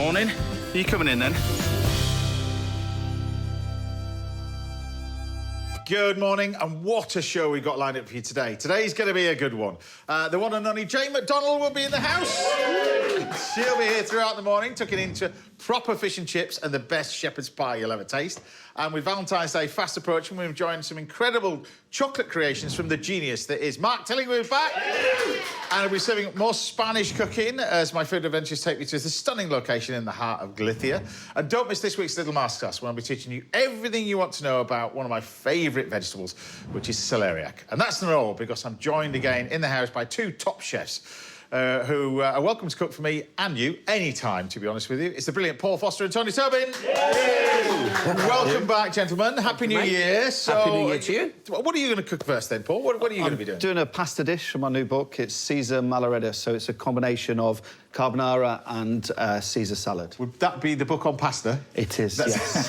Morning. Are you coming in then? Good morning, and what a show we've got lined up for you today. Today's going to be a good one. The one and only Jane McDonald will be in the house. She'll be here throughout the morning, tucking into proper fish and chips and the best shepherd's pie you'll ever taste. And with Valentine's Day fast approaching, we've joined some incredible chocolate creations from the genius that is Mark Tillingwood back. And we'll be serving more Spanish cooking as my food adventures take me to the stunning location in the heart of Galicia. And don't miss this week's little masterclass, where I'll be teaching you everything you want to know about one of my favourite vegetables, which is celeriac. And that's not all, because I'm joined again in the house by two top chefs who are welcome to cook for me and you anytime, to be honest with you. It's the brilliant Paul Foster and Tony Tobin. Welcome back, gentlemen. Happy New Year. So, Happy New Year to you. What are you going to cook first, then, Paul? What are you going to be doing? Doing a pasta dish from my new book. It's Caesar Malaredda, so it's a combination of carbonara and Caesar salad. Would that be the book on pasta? It is, yes.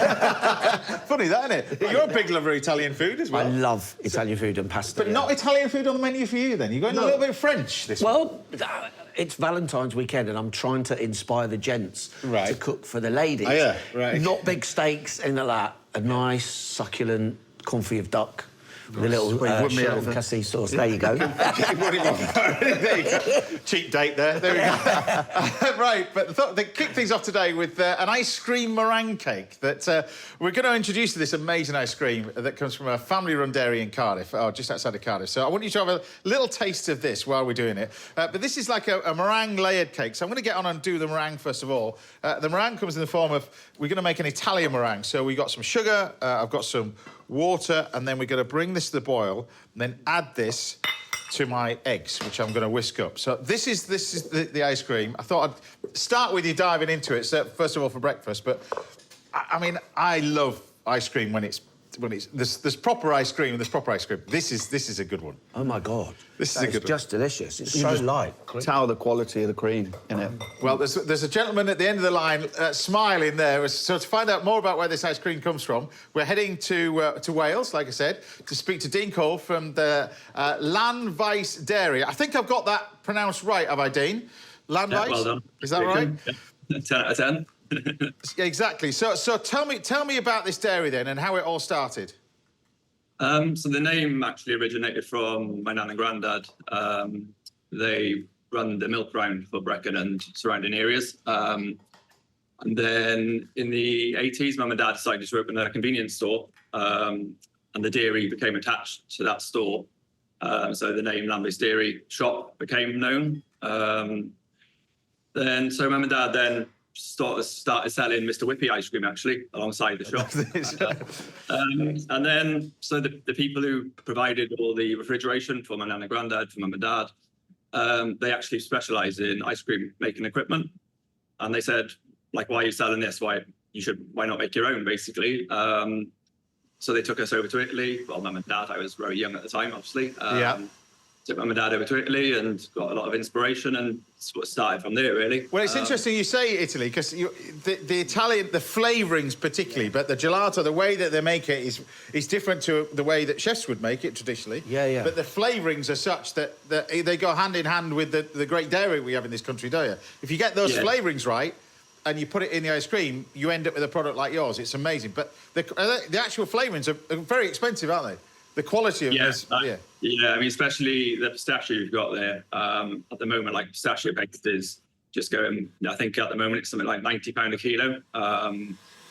Funny, that, isn't it? You're a big lover of Italian food as well. I love Italian food and pasta. But not Italian food on the menu for you, then? You're going a little bit French this week. Well, it's Valentine's weekend and I'm trying to inspire the gents to cook for the ladies. Oh, yeah, right. Not big steaks, anything like that. A nice, succulent confit of duck with a little Cheryl Cassis sauce. There you go. There you go. Cheap date there. There we go. Right, but they kick things off today with an ice cream meringue cake that we're going to introduce to this amazing ice cream that comes from a family-run dairy in Cardiff, just outside of Cardiff. So I want you to have a little taste of this while we're doing it. But this is like a meringue layered cake. So I'm going to get on and do the meringue first of all. The meringue comes in the form of, we're going to make an Italian meringue. So we've got some sugar, I've got some water, and then we're going to bring this to the boil, and then add this to my eggs, which I'm going to whisk up. So this is the ice cream. I thought I'd start with you diving into it, so first of all for breakfast, but I mean, I love ice cream when it's there's proper ice cream and there's proper ice cream. This is a good one. Oh, my God. This is a good one. It's just delicious. It's so light. Tell the quality of the cream in it. Well, there's a gentleman at the end of the line smiling there. So to find out more about where this ice cream comes from, we're heading to Wales, like I said, to speak to Dean Cole from the Llanfaes Dairy. I think I've got that pronounced right, have I, Dean? Llanfaes? Yeah, well done. Is that right? Yeah. 10 out of 10. Exactly. So tell me about this dairy then and how it all started. So the name actually originated from my nan and granddad. They run the milk round for Brecon and surrounding areas. And then in the 80s, Mum and Dad decided to open a convenience store, and the dairy became attached to that store. So the name Llanfaes Dairy Shop became known. So Mum and Dad then started selling Mr. Whippy ice cream, actually, alongside the shop. And then, so the people who provided all the refrigeration for my nan and granddad, for Mum and Dad, they actually specialise in ice cream making equipment. And they said, like, why are you selling this? Why not make your own, basically? So they took us over to Italy. Well, Mum and Dad, I was very young at the time, obviously. Took Mum and Dad over to Italy and got a lot of inspiration, and sort of started from there, really. Well, it's interesting you say Italy, because the Italian, the flavourings particularly, but the gelato, the way that they make it is different to the way that chefs would make it traditionally. Yeah. But the flavourings are such that they go hand in hand with the great dairy we have in this country, don't you? If you get those flavourings right and you put it in the ice cream, you end up with a product like yours. It's amazing. But the actual flavourings are very expensive, aren't they? The quality of this, Yeah, I mean, especially the pistachio you've got there. At the moment, like, pistachio paste is just going, I think at the moment it's something like £90 a kilo.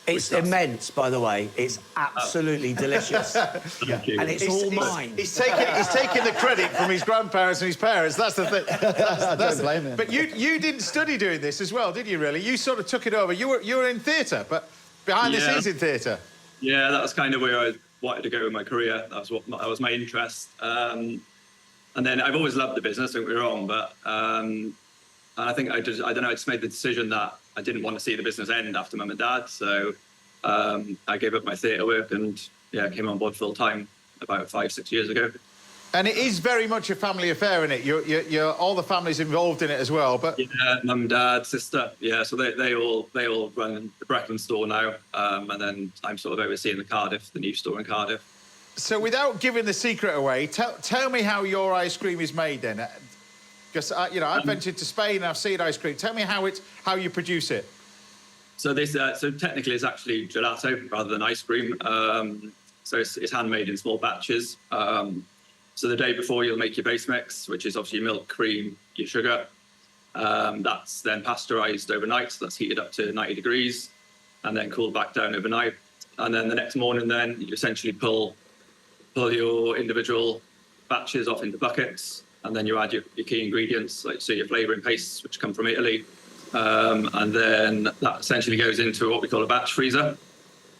It's immense, by the way. It's absolutely delicious. Thank you. And it's all mine. He's taking the credit from his grandparents and his parents. That's the thing. I don't blame him. But you didn't study doing this as well, did you, really? You sort of took it over. You were in theatre, but behind the scenes in theatre. Yeah, that was kind of where I wanted to go with my career. That was my interest. And then I've always loved the business, don't get me wrong, but I think I don't know, I just made the decision that I didn't want to see the business end after Mum and Dad. So I gave up my theatre work and came on board full time about 5-6 years ago. And it is very much a family affair, isn't it? You're all the family's involved in it as well. But yeah, mum, dad, sister. Yeah, so they all run the Brecon store now, and then I'm sort of overseeing the new store in Cardiff. So without giving the secret away, tell me how your ice cream is made then, because I've ventured to Spain and I've seen ice cream. Tell me how you produce it. So this, so technically, it's actually gelato rather than ice cream. So it's handmade in small batches. So the day before, you'll make your base mix, which is obviously your milk, cream, your sugar. That's then pasteurized overnight. So that's heated up to 90 degrees and then cooled back down overnight. And then the next morning, then you essentially pull your individual batches off into buckets, and then you add your key ingredients, like so your flavouring pastes, which come from Italy. And then that essentially goes into what we call a batch freezer.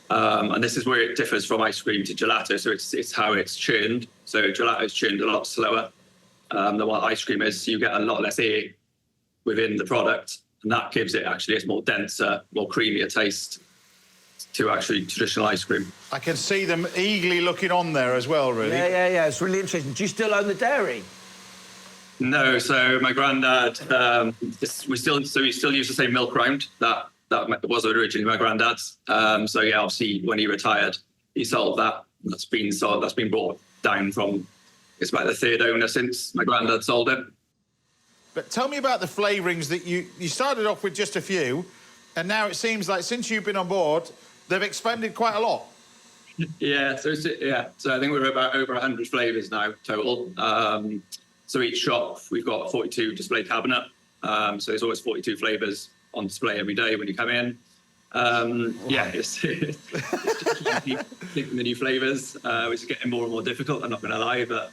And this is where it differs from ice cream to gelato. So it's how it's churned. So gelato is churned a lot slower than what ice cream is. So you get a lot less air within the product, and that gives it actually a more denser, more creamier taste to actually traditional ice cream. I can see them eagerly looking on there as well, really. Yeah. It's really interesting. Do you still own the dairy? No, so my granddad, we still use the same milk round that was originally my granddad's. So yeah, obviously when he retired, he sold that. That's been brought down from, it's about the third owner since my granddad sold it. But tell me about the flavourings that you started off with just a few, and now it seems like since you've been on board, they've expanded quite a lot. Yeah, so I think we're about over 100 flavours now total. So each shop, we've got a 42 display cabinet. So there's always 42 flavours on display every day when you come in. It's picking the new flavours, which is getting more and more difficult, I'm not going to lie, but...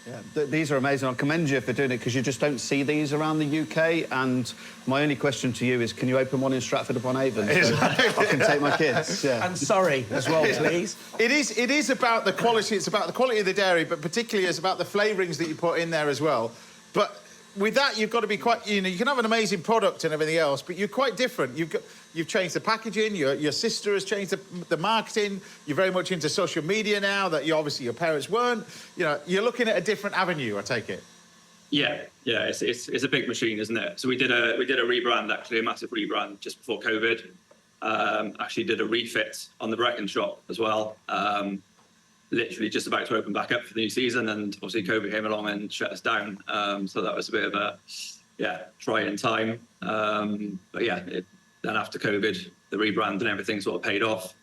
Yeah, these are amazing. I commend you for doing it because you just don't see these around the UK. And my only question to you is, can you open one in Stratford-upon-Avon so I can take my kids? Yeah. And Surrey as well, please. It is about the quality. It's about the quality of the dairy, but particularly it's about the flavourings that you put in there as well. But with that, you've got to be quite, you can have an amazing product and everything else, but you're quite different. You've changed the packaging, your sister has changed the marketing, you're very much into social media now that obviously your parents weren't. You're looking at a different avenue, I take it. Yeah, it's a big machine, isn't it? So we did a rebrand, actually, a massive rebrand just before COVID. Actually did a refit on the Brecon shop as well. Literally just about to open back up for the new season, and obviously COVID came along and shut us down. So that was a bit of a trying time. But yeah, then after COVID, the rebrand and everything sort of paid off.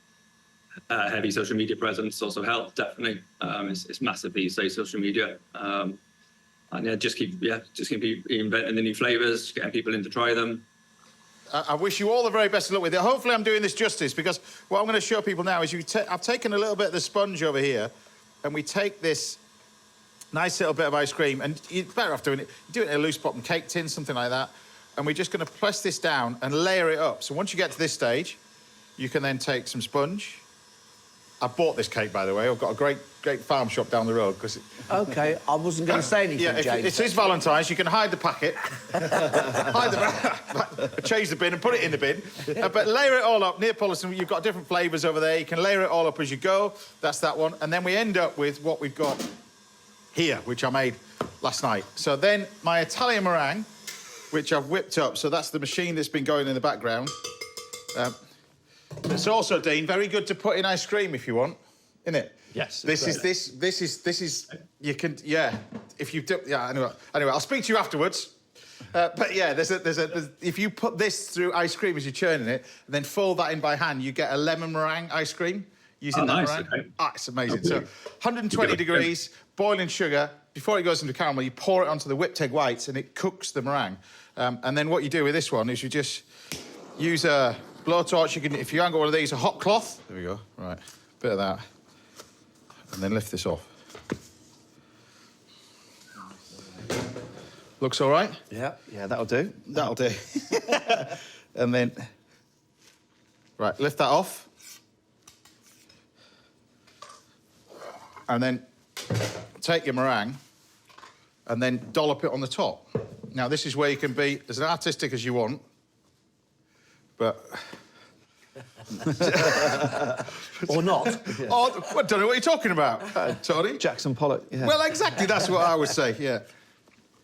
Heavy social media presence also helped, definitely. It's massive these days, social media. And just keep inventing the new flavors, getting people in to try them. I wish you all the very best of luck with it. Hopefully I'm doing this justice, because what I'm going to show people now is I've taken a little bit of the sponge over here, and we take this nice little bit of ice cream, and you're better off doing it in a loose bottom cake tin, something like that, and we're just going to press this down and layer it up. So once you get to this stage, you can then take some sponge. I bought this cake, by the way. I've got a great farm shop down the road. OK, I wasn't going to say anything, yeah, James. It is Valentine's. You can hide the packet, change the bin and put it in the bin. But layer it all up. Neapolitan, you've got different flavours over there. You can layer it all up as you go. That's that one. And then we end up with what we've got here, which I made last night. So then my Italian meringue, which I've whipped up. So that's the machine that's been going in the background. It's also, Dean, very good to put in ice cream if you want, isn't it? Yes. This is. You can, yeah. If you do, yeah. Anyway, I'll speak to you afterwards. But yeah, there's if you put this through ice cream as you're churning it, and then fold that in by hand, you get a lemon meringue ice cream using that nice, meringue. okay. It's amazing. So 120 degrees, boiling sugar. Before it goes into caramel, you pour it onto the whipped egg whites, and it cooks the meringue. And then what you do with this one is you just use a blowtorch. You can, if you haven't got one of these, a hot cloth. There we go. Right, bit of that, and then lift this off. Looks all right? Yeah, that'll do. That'll do. And then, right, lift that off. And then take your meringue and then dollop it on the top. Now, this is where you can be as artistic as you want, but... Or not. Oh, I don't know what you're talking about, Tony. Jackson Pollock, yeah. Well, exactly, that's what I would say, yeah.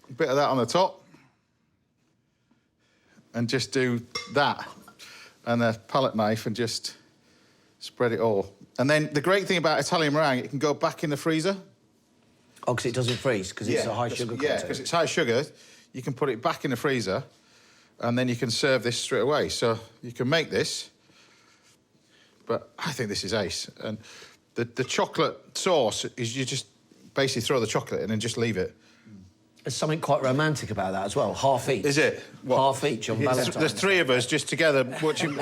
A bit of that on the top. And just do that. And a palette knife and just spread it all. And then the great thing about Italian meringue, it can go back in the freezer. Oh, because it doesn't freeze, because it's a high sugar content. Yeah, because it's high sugar. You can put it back in the freezer. and then you can serve this straight away. So you can make this, but I think this is ace. And the chocolate sauce is you just basically throw the chocolate in and just leave it. There's something quite romantic about that as well. Half each. Is it? What? Half each on Valentine. There's three of us just together watching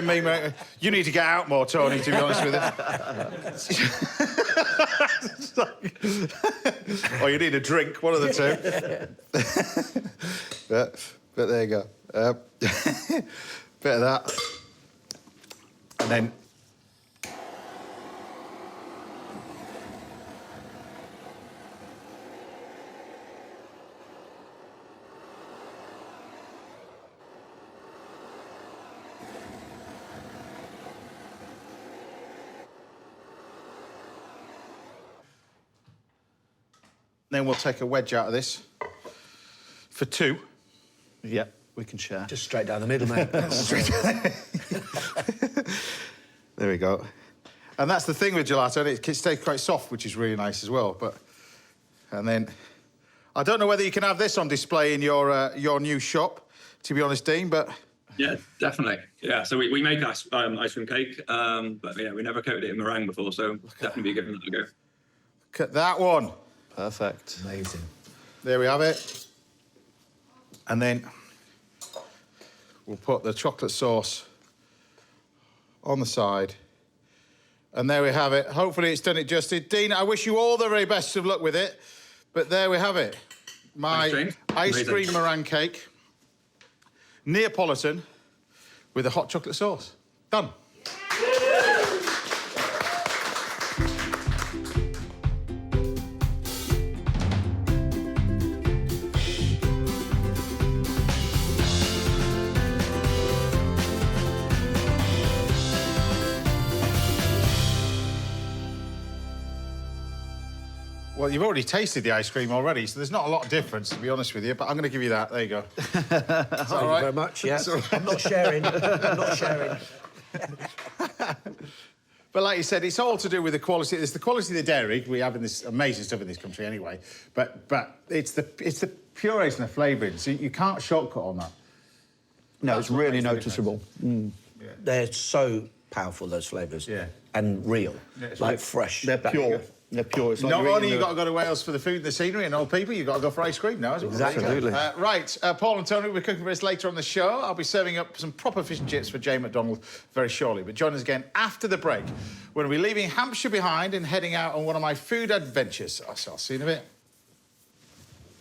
me. Mate. You need to get out more, Tony, to be honest with you. Or you need a drink, one of the two. but there you go. Bit of that. And then... Then we'll take a wedge out of this for two. Yeah, we can share. Just straight down the middle, mate. There we go. And that's the thing with gelato, it stays quite soft, which is really nice as well. And then, I don't know whether you can have this on display in your new shop, to be honest, Dean, but... Yeah, definitely. Yeah, so we make ice cream cake, but yeah, we never coated it in meringue before, so definitely be giving that a go. Look at that one. Perfect. Amazing. There we have it. And then we'll put the chocolate sauce on the side. And there we have it. Hopefully it's done it justice. Dean, I wish you all the very best of luck with it. But there we have it. My ice cream meringue cake, Neapolitan, with a hot chocolate sauce. Done. Well, you've already tasted the ice cream already, so there's not a lot of difference, to be honest with you, but I'm going to give you that. There you go. Thank you very much, yeah. I'm not sharing. I'm not sharing. But like you said, it's all to do with the quality. It's the quality of the dairy. We have in this amazing stuff in this country anyway. But it's the purees and the flavouring, so you can't shortcut on that. No, it's really noticeable. Yeah. They're so powerful, those flavours. Yeah. And real, like fresh. They're pure. They're pure. It's like Not only you've got to go to Wales for the food and the scenery and old people, you've got to go for ice cream now as well. Exactly. Right, Paul and Tony will be cooking for us later on the show. I'll be serving up some proper fish and chips for Jane McDonald very shortly. But join us again after the break. We're going to be leaving Hampshire behind and heading out on one of my food adventures. So I'll see you in a bit.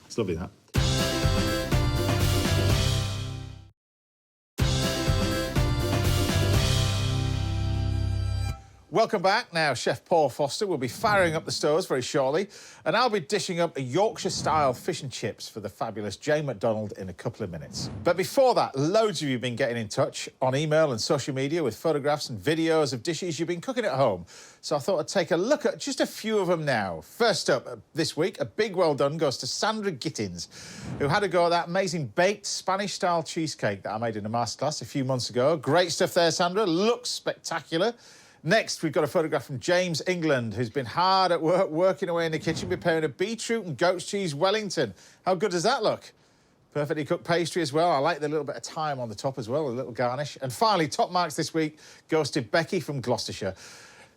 It's lovely, that. Welcome back. Now, Chef Paul Foster will be firing up the stoves very shortly, and I'll be dishing up a Yorkshire-style fish and chips for the fabulous Jane McDonald in a couple of minutes. But before that, loads of you have been getting in touch on email and social media with photographs and videos of dishes you've been cooking at home. So I thought I'd take a look at just a few of them now. First up this week, a big well done goes to Sandra Gittins, who had a go at that amazing baked Spanish-style cheesecake that I made in a masterclass a few months ago. Great stuff there, Sandra. Looks spectacular. Next, we've got a photograph from James England, who's been hard at work, working away in the kitchen, preparing a beetroot and goat's cheese Wellington. How good does that look? Perfectly cooked pastry as well. I like the little bit of thyme on the top as well, a little garnish. And finally, top marks this week goes to Becky from Gloucestershire,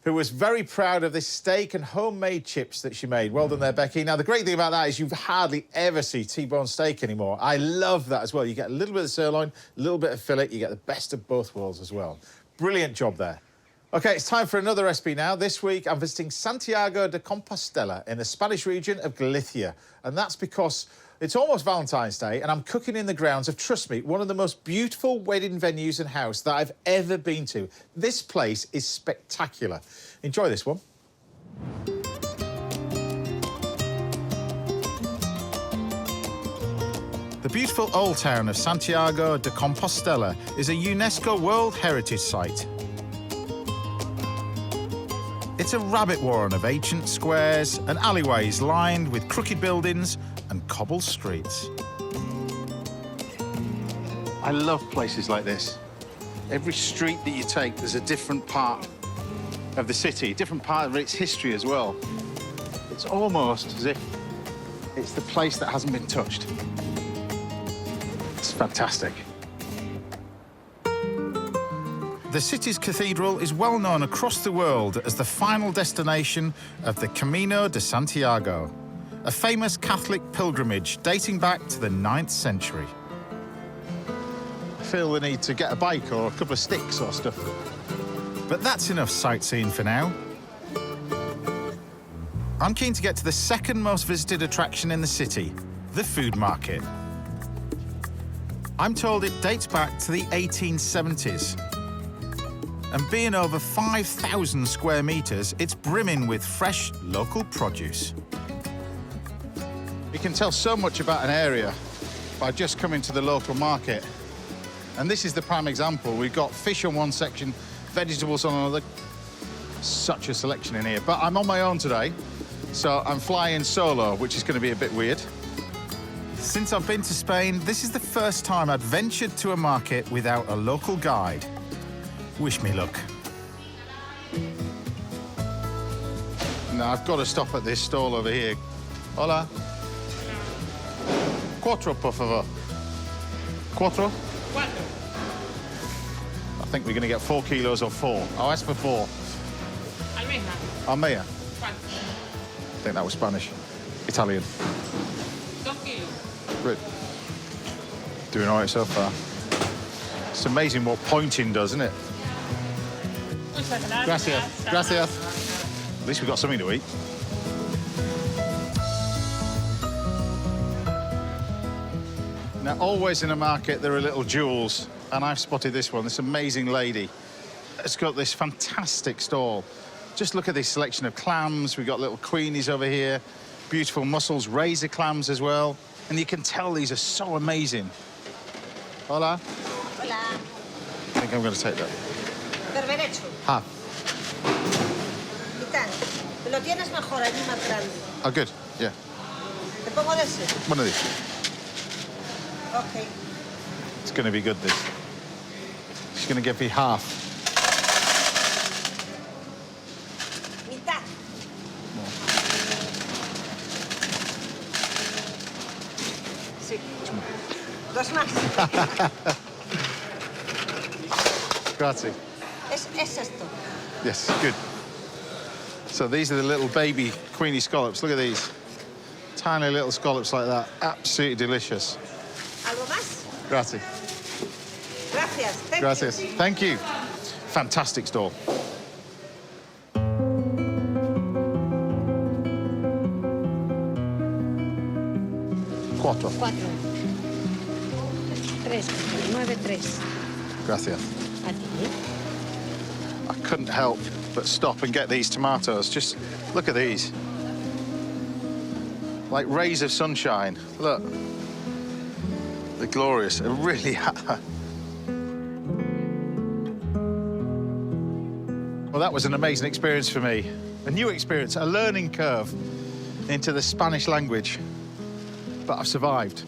who was very proud of this steak and homemade chips that she made. Well done there, Becky. Now, the great thing about that is you hardly ever see T-bone steak anymore. I love that as well. You get a little bit of sirloin, a little bit of fillet. You get the best of both worlds as well. Brilliant job there. OK, it's time for another recipe now. This week, I'm visiting Santiago de Compostela in the Spanish region of Galicia. And that's because it's almost Valentine's Day and I'm cooking in the grounds of, trust me, one of the most beautiful wedding venues and house that I've ever been to. This place is spectacular. Enjoy this one. The beautiful old town of Santiago de Compostela is a UNESCO World Heritage Site. It's a rabbit warren of ancient squares and alleyways lined with crooked buildings and cobbled streets. I love places like this. Every street that you take, there's a different part of the city, a different part of its history as well. It's almost as if it's the place that hasn't been touched. It's fantastic. The city's cathedral is well known across the world as the final destination of the Camino de Santiago, a famous Catholic pilgrimage dating back to the 9th century. I feel the need to get a bike or a couple of sticks or stuff. But that's enough sightseeing for now. I'm keen to get to the second most visited attraction in the city, the food market. I'm told it dates back to the 1870s. And being over 5,000 square metres, it's brimming with fresh local produce. You can tell so much about an area by just coming to the local market. And this is the prime example. We've got fish on one section, vegetables on another. Such a selection in here. But I'm on my own today, so I'm flying solo, which is going to be a bit weird. Since I've been to Spain, this is the first time I'd ventured to a market without a local guide. Wish me luck. Now, I've got to stop at this stall over here. Hola. Cuatro, por favor. Cuatro? Cuatro. I think we're going to get 4 kilos or 4. I'll ask for 4. Almeja. Almeja. ¿Cuánto? I think that was Spanish. Italian. 2 kilos. Good. Doing all right so far. It's amazing what pointing does, isn't it? Muchas gracias. Gracias. Gracias. At least we've got something to eat. Now, always in a market, there are little jewels, and I've spotted this one, this amazing lady. It's got this fantastic stall. Just look at this selection of clams. We've got little queenies over here, beautiful mussels, razor clams as well. And you can tell these are so amazing. Hola. Hola. I think I'm going to take that. Berberecho. Half. Mitad. Lo tienes mejor allí más grande. Oh, good. Yeah. Te pongo de ese. One of these. Okay. It's going to be good, this. She's going to give me half. Mitad. Sí. Dos más. Grazie. Es esto. Yes, good. So these are the little baby queenie scallops. Look at these. Tiny little scallops like that. Absolutely delicious. ¿Algo más? Grazie. Gracias. Thank Gracias. you. Thank you. Fantastic stall. Cuatro. 4. 3. 9, 3. Gracias. A ti. I couldn't help but stop and get these tomatoes. Just look at these. Like rays of sunshine. Look. They're glorious. They really are. Well, that was an amazing experience for me. A new experience, a learning curve into the Spanish language. But I've survived.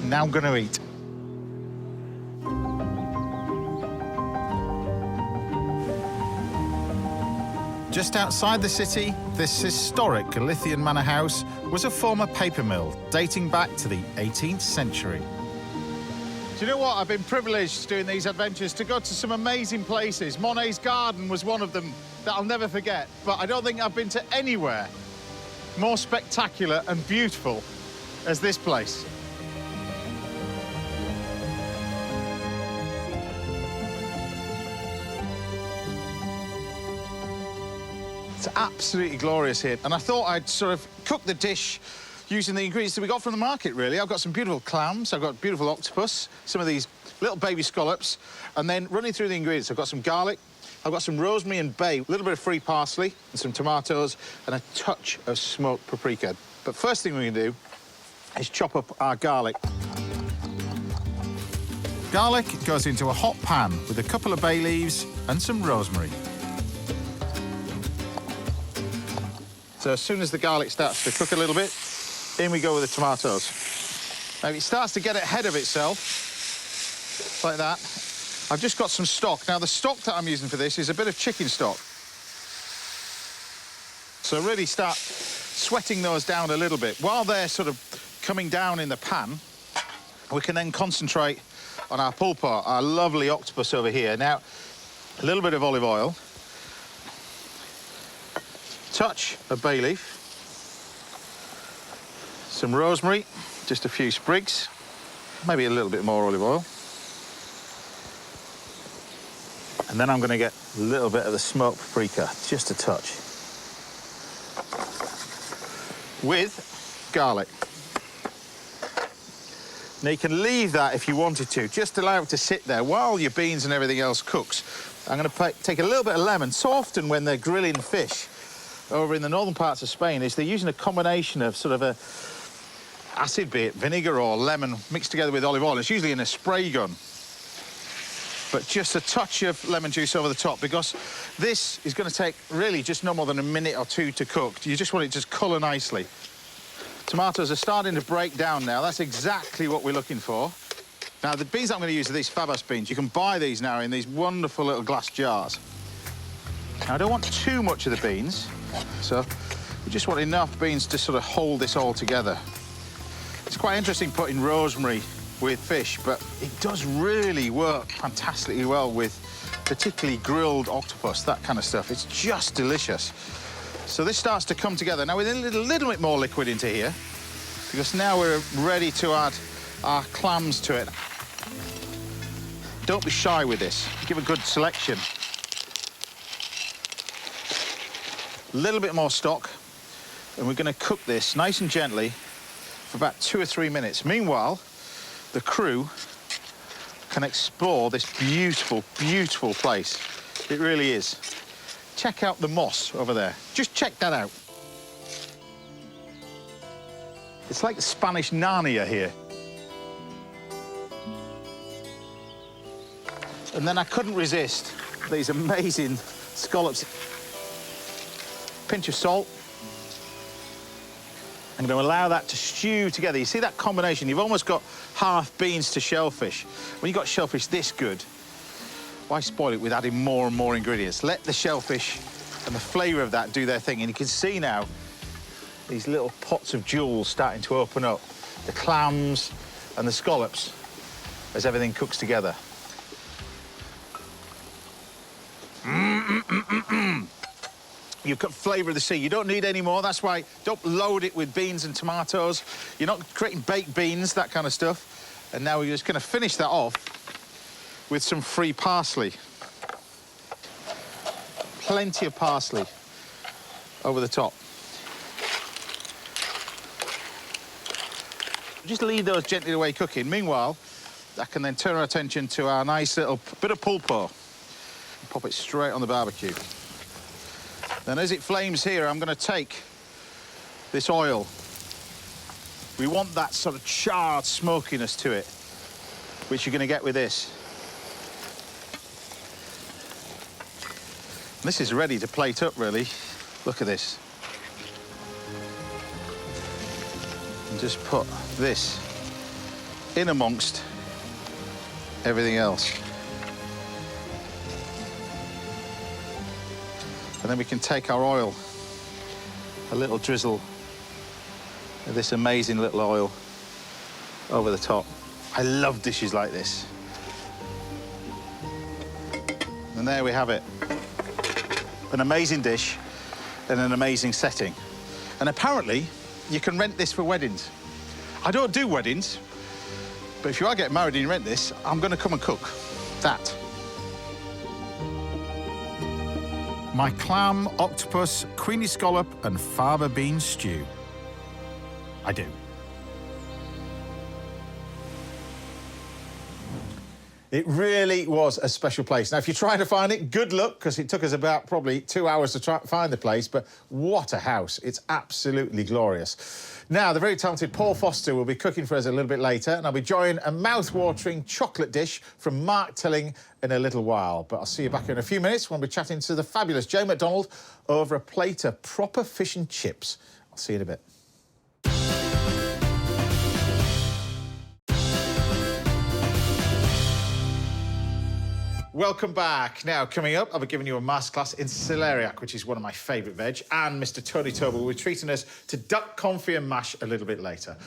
Now I'm going to eat. Just outside the city, this historic Galician manor house was a former paper mill dating back to the 18th century. Do you know what? I've been privileged doing these adventures to go to some amazing places. Monet's Garden was one of them that I'll never forget, but I don't think I've been to anywhere more spectacular and beautiful as this place. It's absolutely glorious here. And I thought I'd sort of cook the dish using the ingredients that we got from the market, really. I've got some beautiful clams, I've got beautiful octopus, some of these little baby scallops, and then running through the ingredients, I've got some garlic, I've got some rosemary and bay, a little bit of free parsley, and some tomatoes, and a touch of smoked paprika. But first thing we're going to do is chop up our garlic. Garlic goes into a hot pan with a couple of bay leaves and some rosemary. So as soon as the garlic starts to cook a little bit, in we go with the tomatoes. Now, if it starts to get ahead of itself, like that, I've just got some stock. Now, the stock that I'm using for this is a bit of chicken stock. So really start sweating those down a little bit. While they're sort of coming down in the pan, we can then concentrate on our pulled pork, our lovely octopus over here. Now, a little bit of olive oil, touch of bay leaf, some rosemary, just a few sprigs, maybe a little bit more olive oil. And then I'm going to get a little bit of the smoked paprika, just a touch. With garlic. Now you can leave that if you wanted to, just allow it to sit there while your beans and everything else cooks. I'm going to take a little bit of lemon. So often when they're grilling fish over in the northern parts of Spain is they're using a combination of sort of a acid, be it vinegar or lemon, mixed together with olive oil. It's usually in a spray gun. But just a touch of lemon juice over the top, because this is going to take really just no more than a minute or two to cook. You just want it to just colour nicely. Tomatoes are starting to break down now. That's exactly what we're looking for. Now, the beans I'm going to use are these Fabas beans. You can buy these now in these wonderful little glass jars. Now, I don't want too much of the beans, so we just want enough beans to sort of hold this all together. It's quite interesting putting rosemary with fish, but it does really work fantastically well with particularly grilled octopus, that kind of stuff. It's just delicious. So this starts to come together. Now, with a little bit more liquid into here, because now we're ready to add our clams to it. Don't be shy with this. Give a good selection. A little bit more stock, and we're going to cook this nice and gently for about 2 or 3 minutes. Meanwhile, the crew can explore this beautiful, beautiful place. It really is. Check out the moss over there. Just check that out. It's like the Spanish Narnia here. And then I couldn't resist these amazing scallops. Pinch of salt. I'm going to allow that to stew together. You see that combination? You've almost got half beans to shellfish. When you've got shellfish this good, why spoil it with adding more and more ingredients? Let the shellfish and the flavour of that do their thing. And you can see now these little pots of jewels starting to open up. The clams and the scallops as everything cooks together. You've got flavour of the sea. You don't need any more. That's why don't load it with beans and tomatoes. You're not creating baked beans, that kind of stuff. And now we're just going to finish that off with some free parsley. Plenty of parsley over the top. Just leave those gently away cooking. Meanwhile, I can then turn our attention to our nice little bit of pulled pork. Pop it straight on the barbecue. Then as it flames here, I'm going to take this oil. We want that sort of charred smokiness to it, which you're going to get with this. This is ready to plate up, really. Look at this. And just put this in amongst everything else. And then we can take our oil, a little drizzle of this amazing little oil over the top. I love dishes like this. And there we have it. An amazing dish and an amazing setting. And apparently, you can rent this for weddings. I don't do weddings, but if you are getting married and you rent this, I'm going to come and cook that. My clam, octopus, queenie scallop and fava bean stew. I do. It really was a special place. Now, if you're trying to find it, good luck, because it took us about probably 2 hours to try to find the place, but what a house. It's absolutely glorious. Now, the very talented Paul Foster will be cooking for us a little bit later, and I'll be enjoying a mouth-watering chocolate dish from Mark Tilling in a little while. But I'll see you back here in a few minutes when we're chatting to the fabulous Jane McDonald over a plate of proper fish and chips. I'll see you in a bit. Welcome back. Now, coming up, I'll be giving you a masterclass in celeriac, which is one of my favourite veg, and Mr Tony Tobel will be treating us to duck confit and mash a little bit later.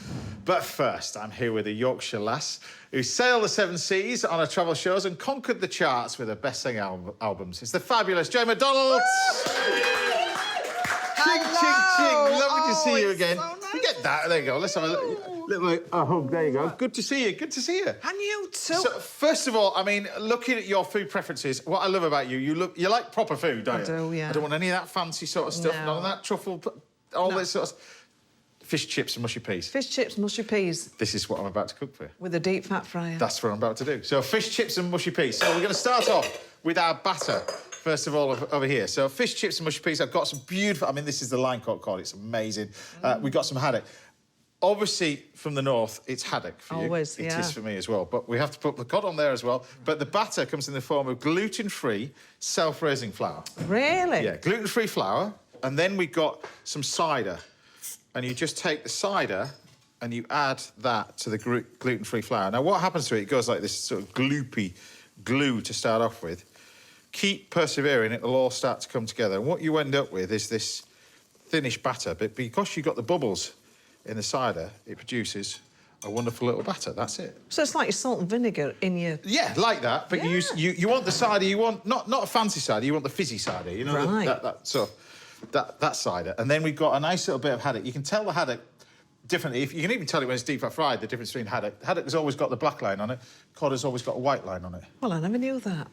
But first, I'm here with a Yorkshire lass who sailed the seven seas on her travel shows and conquered the charts with her best-selling albums. It's the fabulous Jane McDonald! Ching, ching, ching. Lovely to see you again. So nice. Forget that. There you go. Let's have a little hug. There you go. Good to see you. Good to see you. And you too. So, first of all, I mean, looking at your food preferences, what I love about you, you like proper food, don't you? I do, yeah. I don't want any of that fancy sort of stuff. No. None of that truffle, all this sort of... Fish, chips and mushy peas. Fish, chips, mushy peas. This is what I'm about to cook for you. With a deep fat fryer. That's what I'm about to do. So, fish, chips and mushy peas. So, we're going to start off with our batter. First of all, over here. So, fish, chips and mushy peas. I've got some beautiful... I mean, this is the line caught cod. It's amazing. We've got some haddock. Obviously, from the north, it's haddock for you. Always, It is for me as well. But we have to put the cod on there as well. But the batter comes in the form of gluten-free, self-raising flour. Really? Yeah, gluten-free flour. And then we've got some cider. And you just take the cider and you add that to the gluten-free flour. Now, what happens to it? It goes like this sort of gloopy glue to start off with. Keep persevering, it'll all start to come together. And what you end up with is this thinnish batter. But because you've got the bubbles in the cider, it produces a wonderful little batter. That's it. So it's like your salt and vinegar in your... Yeah, like that. But you want the cider, you want not a fancy cider, you want the fizzy cider. You know, right. that cider. And then we've got a nice little bit of haddock. You can tell the haddock differently. You can even tell it when it's deep fried, the difference between haddock. Haddock has always got the black line on it. Cod has always got a white line on it. Well, I never knew that.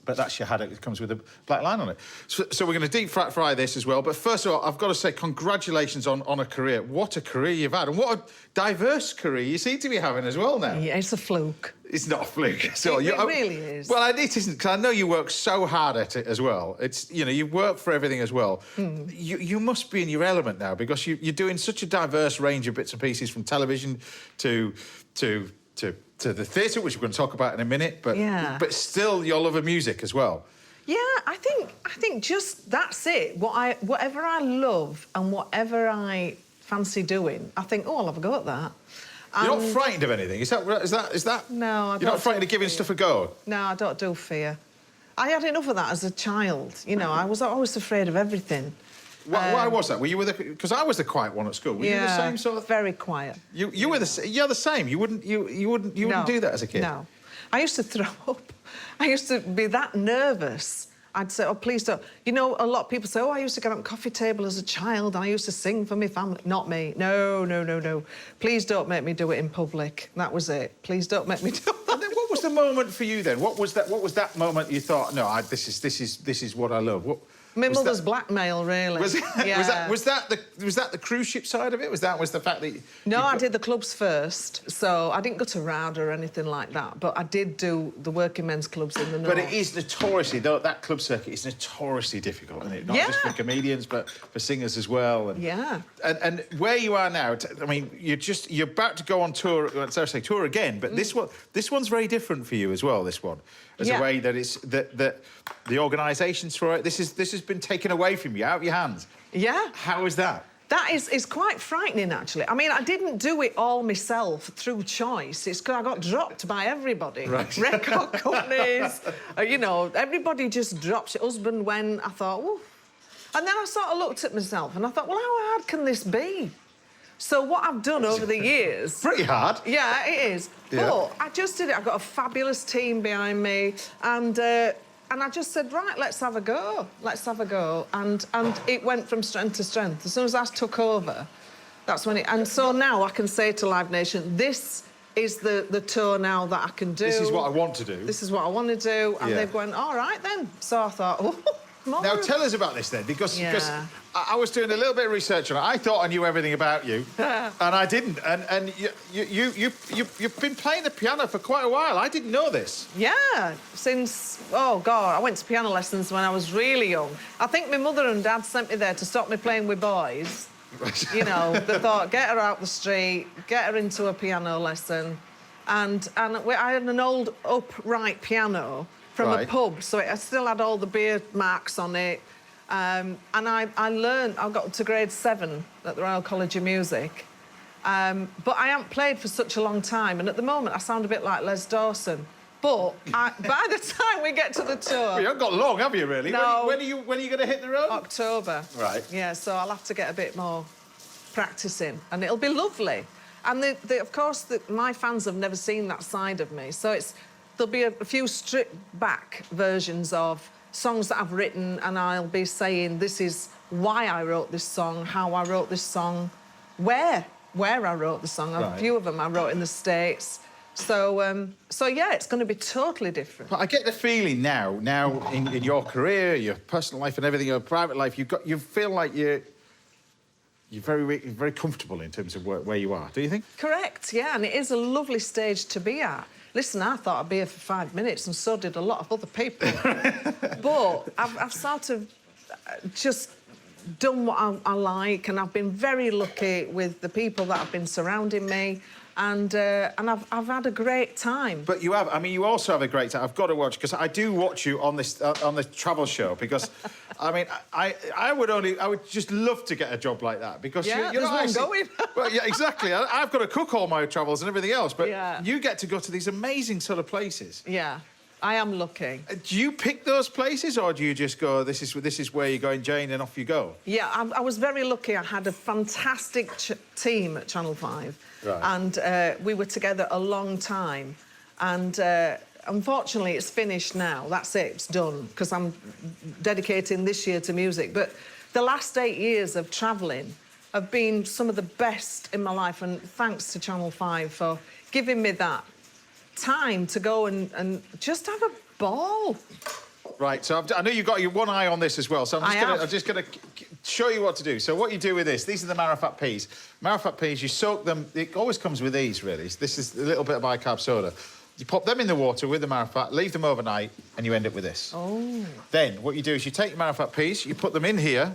But that's your haddock. It comes with a black line on it. So we're going to deep fry this as well. But first of all, I've got to say congratulations on a career. What a career you've had. And what a diverse career you seem to be having as well now. Yeah, it's a fluke. It's not a fluke. It really is. Well, it isn't, because I know you work so hard at it as well. It's, you know, you work for everything as well. You must be in your element now, because you're doing such a diverse range of bits and pieces, from television to the theatre, which we're going to talk about in a minute, but still your love of music as well. Yeah, I think just that's it. Whatever I love and whatever I fancy doing, I think, oh, I'll have a go at that. You're not frightened of anything, is that? No, I don't. You're not frightened of giving stuff a go? No, I don't do fear. I had enough of that as a child. You know, I was always afraid of everything. Why was that? Were you because I was the quiet one at school. Were you the same sort of? Very quiet. You're the same. You wouldn't do that as a kid. No, I used to throw up. I used to be that nervous. I'd say, oh, please don't. You know, a lot of people say, oh, I used to get on the coffee table as a child and I used to sing for my family. Not me. No. Please don't make me do it in public. That was it. Please don't make me do that. And then what was the moment for you then? What was that moment you thought, no, this is what I love? My mother's blackmail, really. Was it? Yeah. Was that the cruise ship side of it? Was the fact that? No, I did the clubs first, so I didn't go to RAD or anything like that. But I did do the working men's clubs in the north. But it is notoriously that club circuit is notoriously difficult, isn't it? Not just for comedians, but for singers as well. And where you are now, I mean, you're about to go on tour. Sorry, tour again. But this one's very different for you as well. This one, as a way that it's that the organisations for it. This has been taken away from you, out of your hands. Yeah. How is that? That is quite frightening, actually. I mean, I didn't do it all myself through choice. It's because I got dropped by everybody. Right. Record companies, you know, everybody just drops it. Husband went, I thought, ooh. And then I sort of looked at myself and I thought, well, how hard can this be? So what I've done over the years... Pretty hard. Yeah, it is. Yeah. But I just did it. I've got a fabulous team behind me and I just said, right, let's have a go. Let's have a go. And it went from strength to strength. As soon as I took over, that's when it... And so now I can say to Live Nation, this is the tour now that I can do. This is what I want to do. This is what I want to do. And they've gone, all right, then. So I thought, oh... Now, tell us about this, then, because I was doing a little bit of research on it. I thought I knew everything about you, and I didn't. And you've been playing the piano for quite a while. I didn't know this. Yeah, since, oh, God, I went to piano lessons when I was really young. I think my mother and dad sent me there to stop me playing with boys. You know, they thought, get her out the street, get her into a piano lesson. And I had an old upright piano from a pub, so I still had all the beer marks on it. And I learned, I got to grade 7 at the Royal College of Music. But I haven't played for such a long time, and at the moment I sound a bit like Les Dawson. But by the time we get to the tour... Well, you haven't got long, have you, really? No. When are you going to hit the road? October. Right. Yeah, so I'll have to get a bit more practice in, and it'll be lovely. And of course, my fans have never seen that side of me, so there'll be a few stripped-back versions of songs that I've written, and I'll be saying this is why I wrote this song, how I wrote this song, where I wrote the song. Right. A few of them I wrote in the States. So yeah, it's going to be totally different. But I get the feeling now in your career, your personal life and everything, your private life, you feel like you're very comfortable in terms of where you are, do you think? Correct, yeah, and it is a lovely stage to be at. Listen, I thought I'd be here for 5 minutes, and so did a lot of other people. But I've sort of just done what I like, and I've been very lucky with the people that have been surrounding me. And I've had a great time. But you have. I mean, you also have a great time. I've got to watch, because I do watch you on this on the travel show. Because, I mean, I would just love to get a job like that, because yeah, you're there's not one actually, going. well, yeah, exactly. I've got to cook all my travels and everything else, but yeah. You get to go to these amazing sort of places. Yeah, I am lucky. Do you pick those places, or do you just go, this is where you're going, Jane, and off you go? Yeah, I was very lucky. I had a fantastic team at Channel 5. Right. And we were together a long time. And unfortunately, it's finished now. That's it, it's done, because I'm dedicating this year to music. But the last 8 years of travelling have been some of the best in my life, and thanks to Channel 5 for giving me that time to go and just have a ball. Right, so I know you've got your one eye on this as well, so I'm just going to show you what to do. So what you do with this, these are the marrowfat peas. Marrowfat peas, you soak them, it always comes with these, really. This is a little bit of bicarb soda. You pop them in the water with the marrowfat, leave them overnight, and you end up with this. Oh. Then what you do is you take your marrowfat peas, you put them in here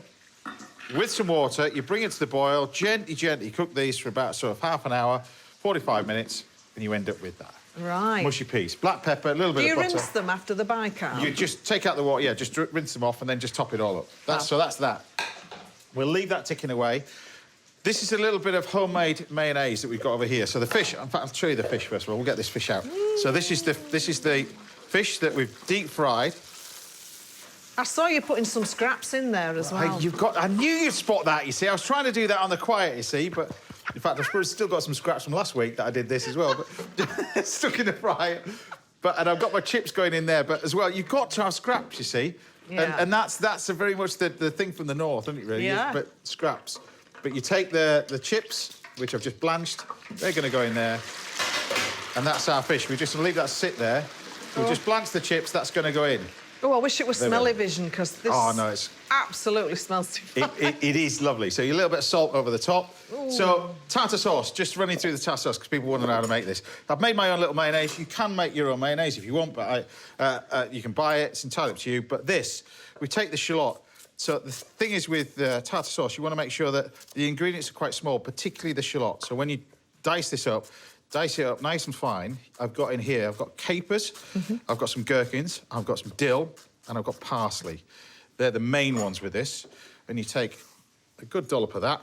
with some water, you bring it to the boil, gently cook these for about sort of half an hour, 45 minutes, and you end up with that. Right. Mushy peas, black pepper, a little bit of butter. Do you rinse them after the bicarb? You just take out the water, yeah, just rinse them off and then just top it all up. So that's that. We'll leave that ticking away. This is a little bit of homemade mayonnaise that we've got over here. So the fish, in fact, I'll show you the fish first of all. We'll get this fish out. So this is the fish that we've deep fried. I saw you putting some scraps in there as well. I knew you'd spot that, you see. I was trying to do that on the quiet, you see, but in fact, I've still got some scraps from last week that I did this as well, but stuck in the fryer. And I've got my chips going in there, but as well, you've got to have scraps, you see. Yeah. And that's very much the thing from the north, isn't it, really? Yeah. But scraps. But you take the chips, which I've just blanched, they're going to go in there. And that's our fish. We're just going to leave that sit there. We'll just blanch the chips, that's going to go in. Oh, I wish it was Smell-O-Vision, because this it's absolutely smells too fine. It is lovely. So a little bit of salt over the top. Ooh. So tartar sauce, just running through the tartar sauce, because people want to know how to make this. I've made my own little mayonnaise. You can make your own mayonnaise if you want, but you can buy it. It's entirely up to you. But this, we take the shallot. So the thing is with tartar sauce, you want to make sure that the ingredients are quite small, particularly the shallot. So when you dice it up nice and fine. I've got in here, I've got capers, I've got some gherkins, I've got some dill, and I've got parsley. They're the main ones with this. And you take a good dollop of that.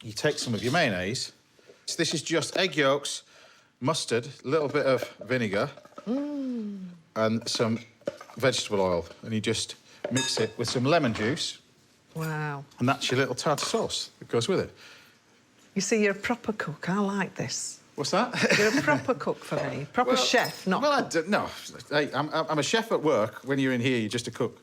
You take some of your mayonnaise. So this is just egg yolks, mustard, a little bit of vinegar, and some vegetable oil. And you just mix it with some lemon juice. Wow. And that's your little tartar sauce that goes with it. You see, you're a proper cook. I like this. What's that? You're a proper cook for me. Proper chef, not cook. No. Hey, I'm a chef at work. When you're in here, you're just a cook.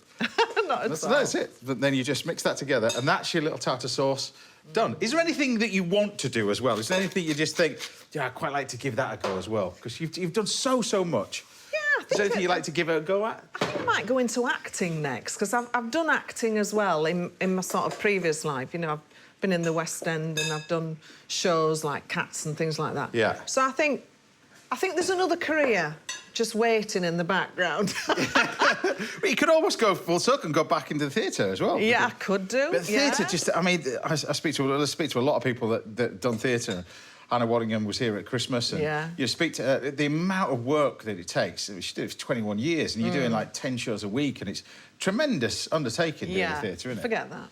That's it. But then you just mix that together, and that's your little tartar sauce done. Is there anything that you want to do as well? Is there anything you just think, yeah, I'd quite like to give that a go as well? Because you've done so much. Yeah, Is there anything you'd like to give it a go at? I think I might go into acting next, because I've done acting as well in my sort of previous life. You know, I've been in the West End and I've done shows like Cats and things like that. Yeah. So I think there's another career just waiting in the background. Well, you could almost go full circle and go back into the theatre as well. Yeah, I could do. But theatre just, I mean, I speak to a lot of people that done theatre. Hannah Waddingham was here at Christmas, and you speak to the amount of work that it takes. She did it for 21 years, and you're doing like 10 shows a week, and it's tremendous undertaking doing the theatre, isn't it? Forget that.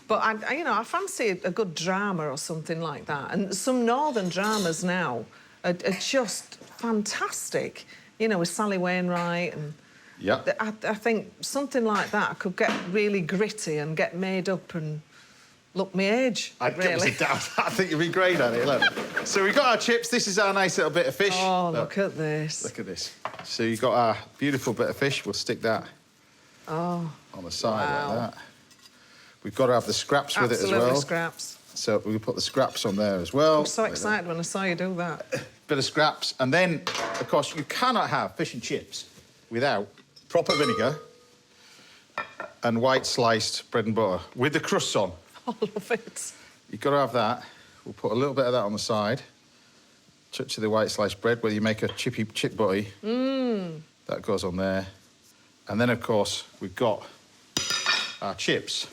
But I fancy a good drama or something like that. And some northern dramas now are just fantastic. you know, with Sally Wainwright and... Yeah. I think something like that could get really gritty and get made up and look my age, I'd really. give us a doubt. I think you'd be great at it. Look. So we've got our chips. This is our nice little bit of fish. Oh, look at this. Look at this. So you've got our beautiful bit of fish. We'll stick that on the side like that. We've got to have the scraps with it as well. Absolutely scraps. So we'll put the scraps on there as well. I'm so excited when I saw you do that. Bit of scraps. And then, of course, you cannot have fish and chips without proper vinegar and white sliced bread and butter with the crusts on. I love it. You've got to have that. We'll put a little bit of that on the side. Touch of the white sliced bread, whether you make a chip butty. That goes on there. And then, of course, we've got our chips.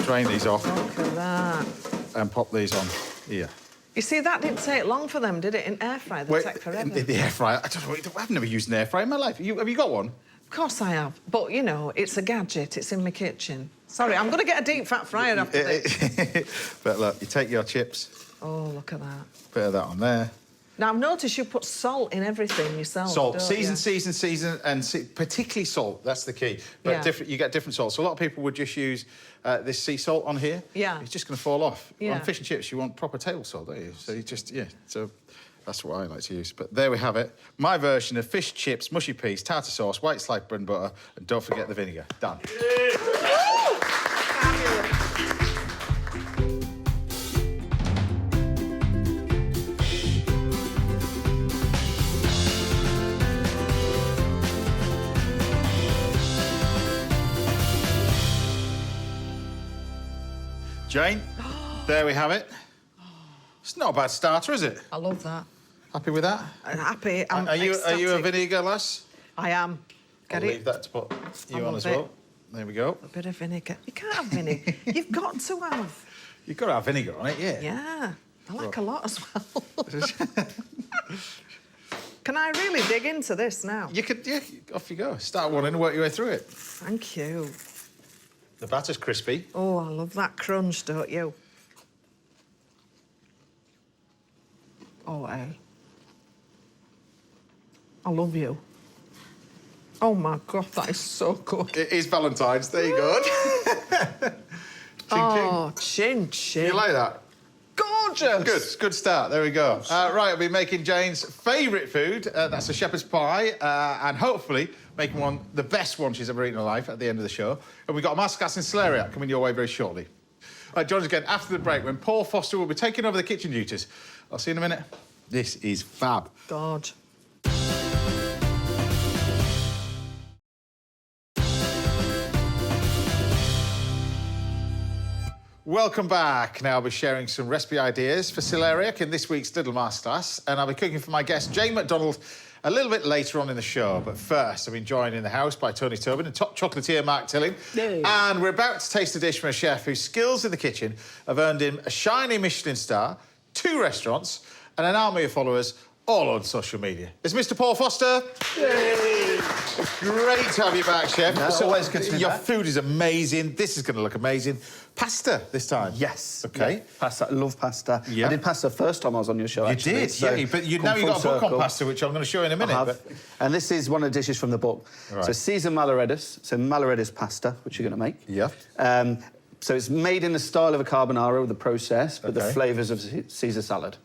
Drain these off. Look at that. And pop these on here. You see, that didn't take long for them, did it? In air fryer, they take forever. The air fryer. I don't know. I've never used an air fryer in my life. Have you got one? Of course I have. But, you know, it's a gadget. It's in my kitchen. Sorry, I'm going to get a deep fat fryer after this. But look, you take your chips. Oh, look at that. Bit of that on there. Now, I've noticed you put salt in everything yourself. Salt, don't season, and particularly salt. That's the key. But Yeah. you get different salts. So a lot of people would just use this sea salt on here. Yeah. It's just going to fall off. Yeah. On fish and chips, you want proper table salt, don't you? So you just, yeah. So that's what I like to use. But there we have it. My version of fish, chips, mushy peas, tartar sauce, white sliced bread and butter, and don't forget the vinegar. Done. Jane, there we have it. It's not a bad starter, is it? I love that. Happy with that? I'm happy. I'm Are you a ecstatic. vinegar lass? I am. Get I'll it? leave that to put you I on love as it. well. There we go. A bit of vinegar. You can't have vinegar. You've got to have. You've got to have vinegar on it, yeah. Yeah. I like a lot as well. Can I really dig into this now? You could, yeah, off you go. Start one and work your way through it. Thank you. The batter's crispy. Oh, I love that crunch, don't you? Oh, hey. I love you. Oh, my God, that is so good. It is Valentine's. There you go. Oh, chin, chin. You like that? Gorgeous. Good start. There we go. Right, we'll be making Jane's favourite food. That's a shepherd's pie, and hopefully making the best one she's ever eaten in her life at the end of the show. And we've got a masterclass in celeriac coming your way very shortly. Right, join us again after the break when Paul Foster will be taking over the kitchen duties. I'll see you in a minute. This is fab. God. Welcome back. Now I'll be sharing some recipe ideas for celeriac in this week's Little Masterclass, and I'll be cooking for my guest, Jane McDonald, a little bit later on in the show. But first, I've been joined in the house by Tony Tobin and top chocolatier Mark Tilling. Hey. And we're about to taste a dish from a chef whose skills in the kitchen have earned him a shiny Michelin star, 2 restaurants, and an army of followers all on social media. It's Mr. Paul Foster. Yay! Great to have you back, Chef. No, always good to be Your back. food is amazing. This is going to look amazing. Pasta this time. Yes. Okay. Yeah, pasta. I love pasta. Yeah. I did pasta first time I was on your show, You actually. did, so yeah. But now come you've got a full book on circle. pasta, which I'm going to show you in a minute. I have. But... And this is one of the dishes from the book. Right. So Caesar Malaredis, so Malaredis pasta, which you're going to make. Yeah. So it's made in the style of a carbonara with the process, but the Okay. flavours of Caesar salad.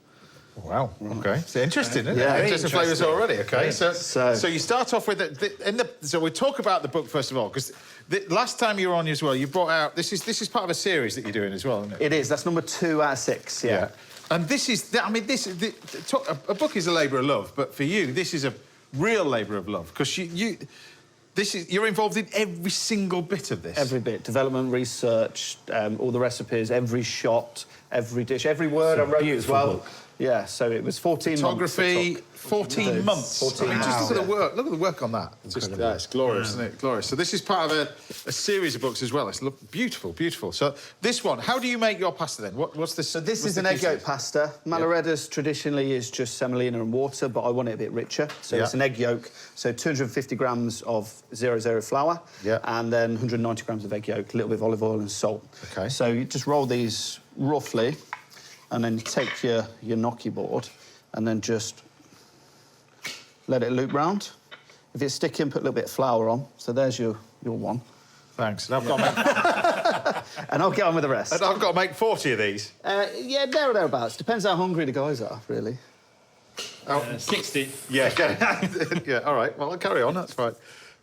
Wow. Okay. It's interesting, isn't Yeah, it? very Interesting flavours already. Okay. So you start off with so we talk about the book first of all, because the last time you were on as well, you brought out this is part of a series that you're doing as well, isn't it? It is. That's number 2 out of 6. Yeah. And this is, I mean, a book is a labour of love, but for you, this is a real labour of love, because you're involved in every single bit of this. Every bit. Development, research, all the recipes, every shot, every dish, every word I wrote as well. book. Yeah, so it was 14 Photography, months. 14 months. 14 I mean, just months. look at the work. Look at the work on that. It's just, it's glorious, isn't it? Glorious. So this is part of a series of books as well. It's beautiful, beautiful. So this one, how do you make your pasta then? What's this? So this is an egg yolk pasta. Malaredis traditionally is just semolina and water, but I want it a bit richer. So it's an egg yolk. So 250 grams of 00 flour, and then 190 grams of egg yolk, a little bit of olive oil and salt. Okay. So you just roll these roughly, and then you take your gnocchi board, and then just let it loop round. If it's sticking, put a little bit of flour on. So there's your one. Thanks. And I've got to make... And I'll get on with the rest. And I've got to make 40 of these? Yeah, there or thereabouts. Depends how hungry the guys are, really. 60. Yeah, yeah, all right. Well, I'll carry on, that's fine.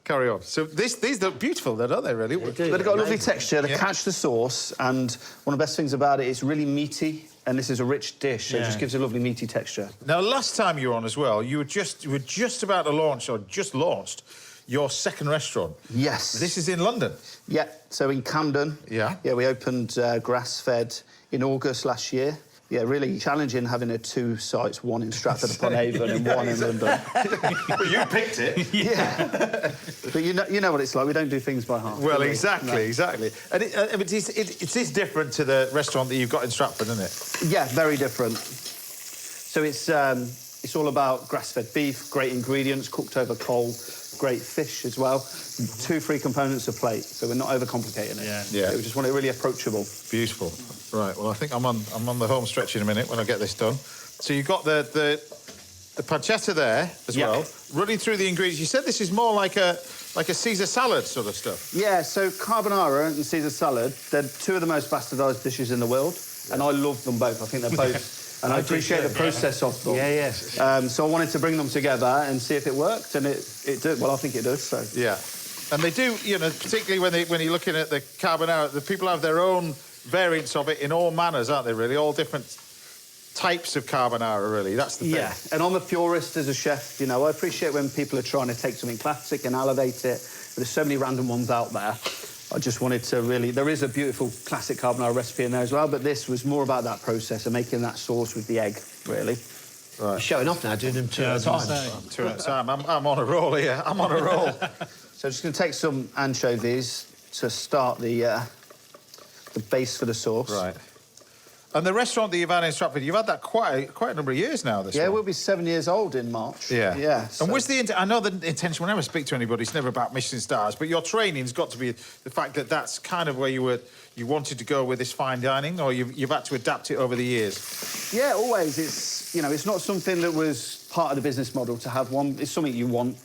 Carry on. So these look beautiful, then, don't they, really? But they've got a lovely texture. They catch the sauce, and one of the best things about it is really meaty, and this is a rich dish, so it just gives a lovely meaty texture. Now, last time you were on as well, you were just about to launch, or just launched, your second restaurant. Yes. This is in London? Yeah, so in Camden. Yeah. Yeah, we opened Grass-Fed in August last year. Yeah, really challenging having two sites, one in Stratford-upon-Avon and one in London. Well, you picked it. Yeah. But you know what it's like. We don't do things by half. Well, exactly. And it is different to the restaurant that you've got in Stratford, isn't it? Yeah, very different. So it's all about grass-fed beef, great ingredients, cooked over coal, great fish as well. 2 free components a plate, so we're not overcomplicating it. Yeah. We just want it really approachable. Beautiful. Right. Well, I think I'm on the home stretch in a minute when I get this done. So you've got the pancetta there as well. Running through the ingredients, you said this is more like a Caesar salad sort of stuff. Yeah. So carbonara and Caesar salad, they're 2 of the most bastardised dishes in the world, and I love them both. I think they're both. And I appreciate the process of them. Yeah, yes. So I wanted to bring them together and see if it worked, and it did. Well, I think it does. So yeah, and they do. You know, particularly when you're looking at the carbonara, the people have their own variants of it in all manners, aren't they? Really, all different types of carbonara. Really, that's the thing. Yeah, and I'm a purist as a chef. You know, I appreciate when people are trying to take something classic and elevate it. But there's so many random ones out there. I just wanted to really... There is a beautiful classic carbonara recipe in there as well, but this was more about that process of making that sauce with the egg, really. Right. You're showing off now, doing them 2 at a time. 2 at a time. I'm on a roll here. I'm on a roll. So I'm just going to take some anchovies to start the base for the sauce. Right. And the restaurant that you've had in Stratford, you've had that quite a number of years now, this one. We'll be 7 years old in March. Yeah. Yeah. And was I know the intention, whenever I speak to anybody, it's never about Michelin stars, but your training's got to be the fact that that's kind of where you wanted to go with this fine dining, or you've had to adapt it over the years? Yeah, always. It's not something that was part of the business model to have one. It's something you want,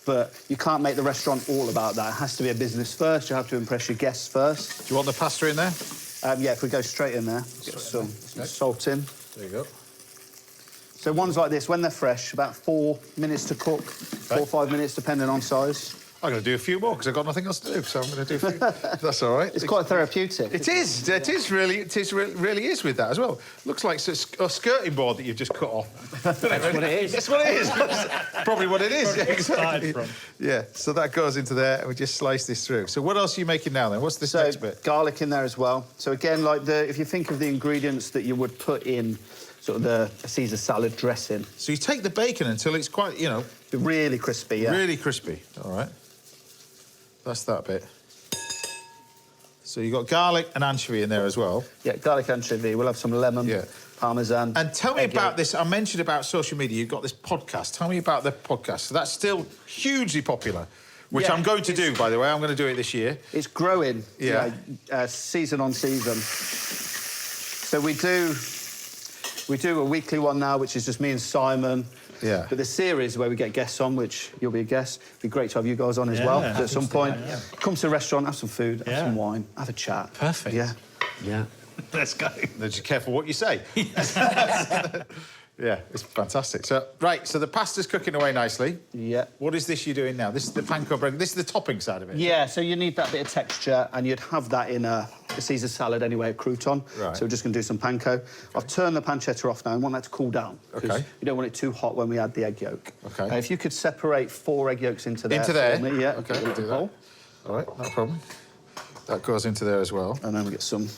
but you can't make the restaurant all about that. It has to be a business first. You have to impress your guests first. Do you want the pasta in there? Yeah, if we go straight in there, get some salt in. There you go. So ones like this, when they're fresh, about 4 minutes to cook, 4 or 5 minutes, depending on size. I'm going to do a few more because I've got nothing else to do, so I'm going to do a few. That's all right. It's quite therapeutic. It is. It really is with that as well. Looks like a skirting board that you've just cut off. That's what it is. That's what it is. Probably what it is. Yeah, exactly. Yeah. So that goes into there, and we just slice this through. So what else are you making now then? What's this next bit? Garlic in there as well. So again, like if you think of the ingredients that you would put in sort of the Caesar salad dressing. So you take the bacon until it's quite, really crispy. Yeah. Really crispy. All right. That's that bit. So you've got garlic and anchovy in there as well. Yeah, garlic anchovy. We'll have some lemon, parmesan. And tell me about this. I mentioned about social media. You've got this podcast. Tell me about the podcast. So that's still hugely popular, which I'm going to do, by the way. I'm going to do it this year. It's growing. Yeah. Season on season. So we do a weekly one now, which is just me and Simon. Yeah. But the series where we get guests on, which you'll be a guest, it'd be great to have you guys on as well. So at some point, come to a restaurant, have some food, have some wine, have a chat. Perfect. Yeah. Yeah. Let's go. Just careful what you say. Yeah, it's fantastic. So, right, so the pasta's cooking away nicely. Yeah. What is this you're doing now? This is the panko bread. This is the topping side of it. Yeah, so you need that bit of texture, and you'd have that in a Caesar salad anyway, a crouton. Right. So we're just going to do some panko. Okay. I've turned the pancetta off now and want that to cool down. Okay. You don't want it too hot when we add the egg yolk. Okay. If you could separate 4 egg yolks into there. Into there? For me, yeah. Okay, we'll do that. All right, no problem. That goes into there as well. And then we get some...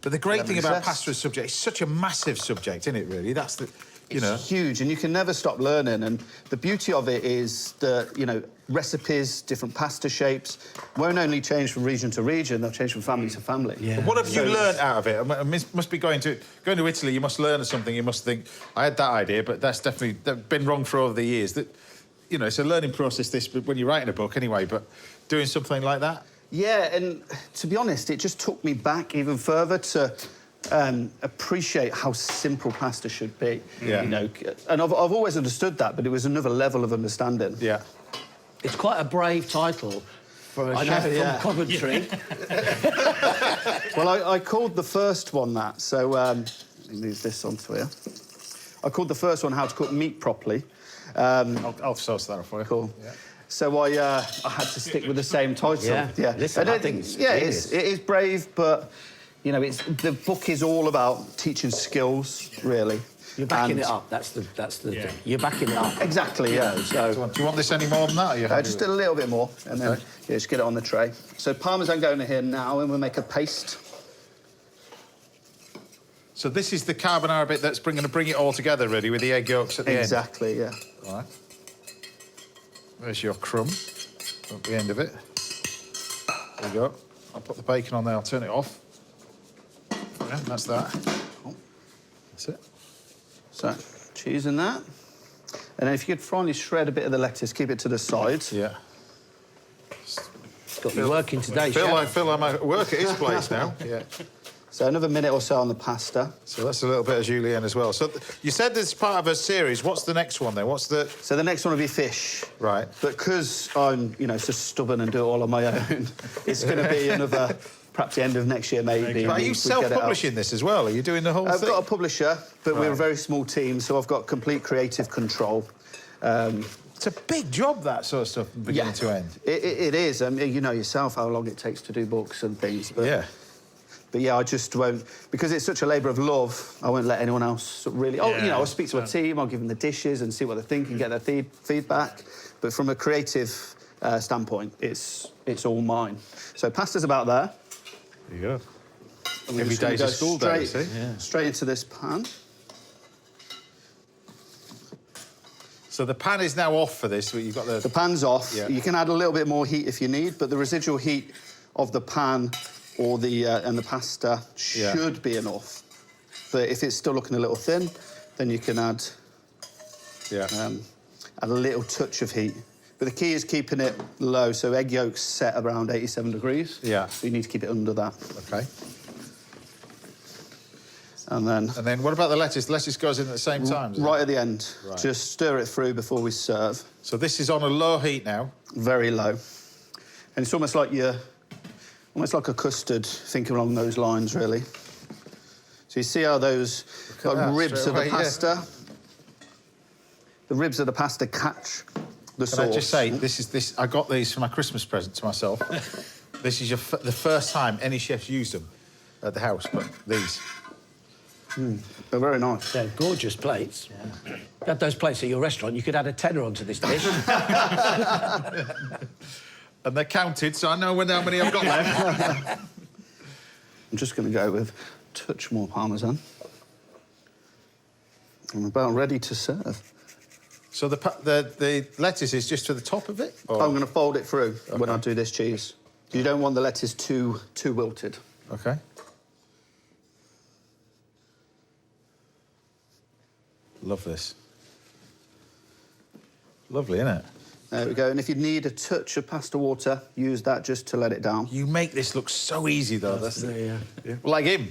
But the great thing about zest. pasta as subject, it's such a massive subject, isn't it, really? That's the... It's huge, and you can never stop learning. And the beauty of it is that, recipes, different pasta shapes, won't only change from region to region, they'll change from family to family. Yeah. What have you learned out of it? I mean, it must be going to Italy, you must learn something, you must think, I had that idea, but that's been wrong for over the years. That, it's a learning process, this, when you're writing a book anyway, but doing something like that? Yeah, and to be honest, it just took me back even further to appreciate how simple pasta should be. Yeah. You know, and I've always understood that, but it was another level of understanding. Yeah. It's quite a brave title for a chef from Coventry. Well, I called the first one that, so let me move this onto here. I called the first one How to Cook Meat Properly. I'll source that for you. Cool. Yeah. So I had to stick with the same title. Yeah. Listen, I think it's genius. it is brave, but you know, the book is all about teaching skills, really. You're backing it up. That's the thing. You're backing it up. Exactly. Yeah. So Do you want this any more than that? Or you just a little bit more, and then just get it on the tray. So Parmesan going in here now, and we'll make a paste. So this is the carbonara bit that's going to bring it all together, really, with the egg yolks at the end. Exactly. Yeah. All right. There's your crumb at the end of it. There you go. I'll put the bacon on there. I'll turn it off. Yeah, that's that. That's it. So cheese in that, and then if you could finally shred a bit of the lettuce, keep it to the sides. Yeah. Got you working today, Feel chef. like I'm at work at his place now. Yeah. So another minute or so on the pasta. So that's a little bit of julienne as well. So you said this is part of a series. What's the next one then? What's the... So the next one will be fish. Right. But because I'm, you know, so stubborn and do it all on my own, it's going to be another, perhaps the end of next year, maybe. But are we you get it out. self-publishing this as well? Are you doing the whole I've thing? got a publisher, but we're a Right. very small team, so I've got complete creative control. It's a big job, that sort of stuff, from beginning to end. It is. I mean, you know yourself how long it takes to do books and things. But, Yeah. But yeah, I just won't, because it's such a labour of love, I won't let anyone else really... Oh, you know, I'll speak to a team, I'll give them the dishes and see what they think and get their feedback. But from a creative standpoint, it's all mine. So pasta's about there. There you go. And we're Every just gonna day's a go school day, you see. Straight into this pan. So the pan is now off for this. You've got The pan's off. Yeah. You can add a little bit more heat if you need, but the residual heat of the pan or the and the pasta should be enough. But if it's still looking a little thin, then you can add add a little touch of heat. But the key is keeping it low, so egg yolks set around 87 degrees. Yeah. So you need to keep it under that. Okay. And then what about the lettuce? The lettuce goes in at the same time, does it? right at the end, Right. just stir it through before we serve. So this is on a low heat now. Very low. And it's almost like a custard, think along those lines, really. So you see how those ribs of the pasta, the ribs of the pasta catch the sauce. Can I just say, I got these for my Christmas present to myself. This is the first time any chef's used them at the house, but these. They're very nice. They're gorgeous plates. Yeah. If you had those plates at your restaurant, you could add a tenner onto this dish. And they're counted, so I know how many I've got left. I'm just going to go with a touch more Parmesan. I'm about ready to serve. So the lettuce is just to the top of it? Or? I'm going to fold it through when I do this cheese. You don't want the lettuce too wilted. OK. Love this. Lovely, isn't it? There we go. And if you need a touch of pasta water, use that just to let it down. You make this look so easy, though. That's Yeah. like him.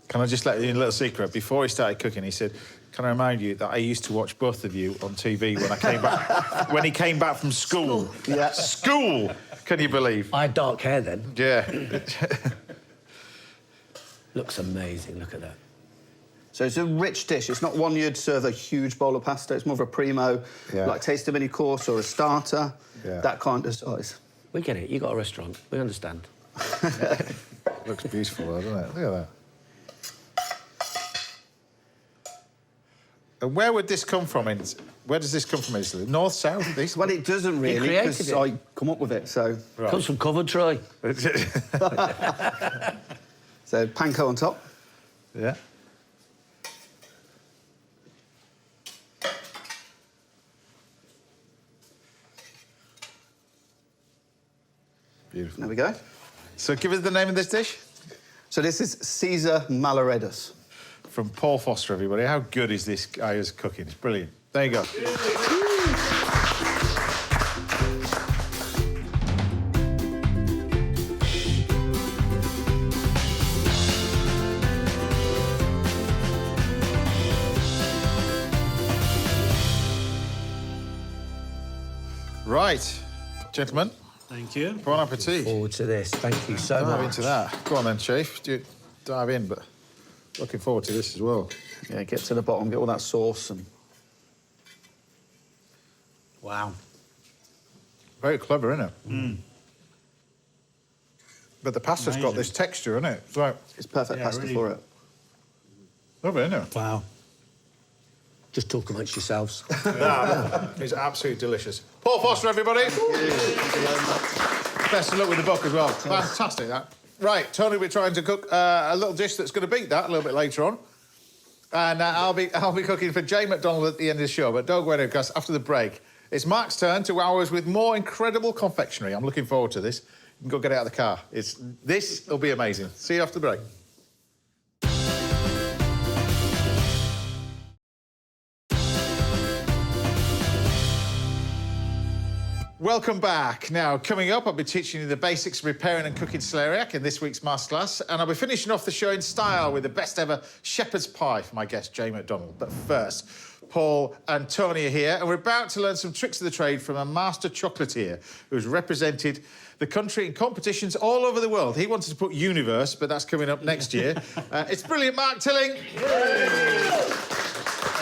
Can I just let you in a little secret? Before he started cooking, he said, "Can I remind you that I used to watch both of you on TV when I came back when he came back from school." Yeah. School. Can you believe? I had dark hair then. Yeah. Looks amazing. Look at that. So it's a rich dish. It's not one you'd serve a huge bowl of pasta. It's more of a primo, like taste of mini course or a starter, that kind of size. We get it. You got a restaurant. We understand. Looks beautiful, though, doesn't it? Look at that. And where would this come from? Where does this come from, Italy? North, south, east? Well, it doesn't really, created because it. I come up with it, so... Right. Comes from Coventry. So panko on top. Yeah. Beautiful. There we go. So give us the name of this dish. So this is Caesar Malaredas. From Paul Foster, everybody. How good is this guy who's cooking? It's brilliant. There you go. Right, gentlemen. Thank you. Bon appetit. Forward to this. Thank you so Dive much. into that. Go on then, Chief. Dive in, but looking forward to this as well. Yeah, get to the bottom, get all that sauce and... Wow. Very clever, isn't it? Mm. But the pasta's got this texture, isn't it? It's like... It's perfect pasta really. for it. Lovely, isn't it? Wow. Just talk amongst yourselves. It's absolutely delicious. Paul Foster, everybody. Best of luck with the book as well. Fantastic, that. Right, Tony will be trying to cook a little dish that's going to beat that a little bit later on. And I'll be cooking for Jane McDonald at the end of the show. But don't go anywhere, because after the break, it's Mark's turn to wow us with more incredible confectionery. I'm looking forward to this. You can go get it out of the car. This will be amazing. See you after the break. Welcome back. Now, coming up, I'll be teaching you the basics of preparing and cooking celeriac in this week's masterclass, and I'll be finishing off the show in style with the best ever shepherd's pie for my guest, Jane McDonald. But first, Paul and Tony are here, and we're about to learn some tricks of the trade from a master chocolatier who's represented the country in competitions all over the world. He wanted to put universe, but that's coming up next year. It's brilliant, Mark Tilling.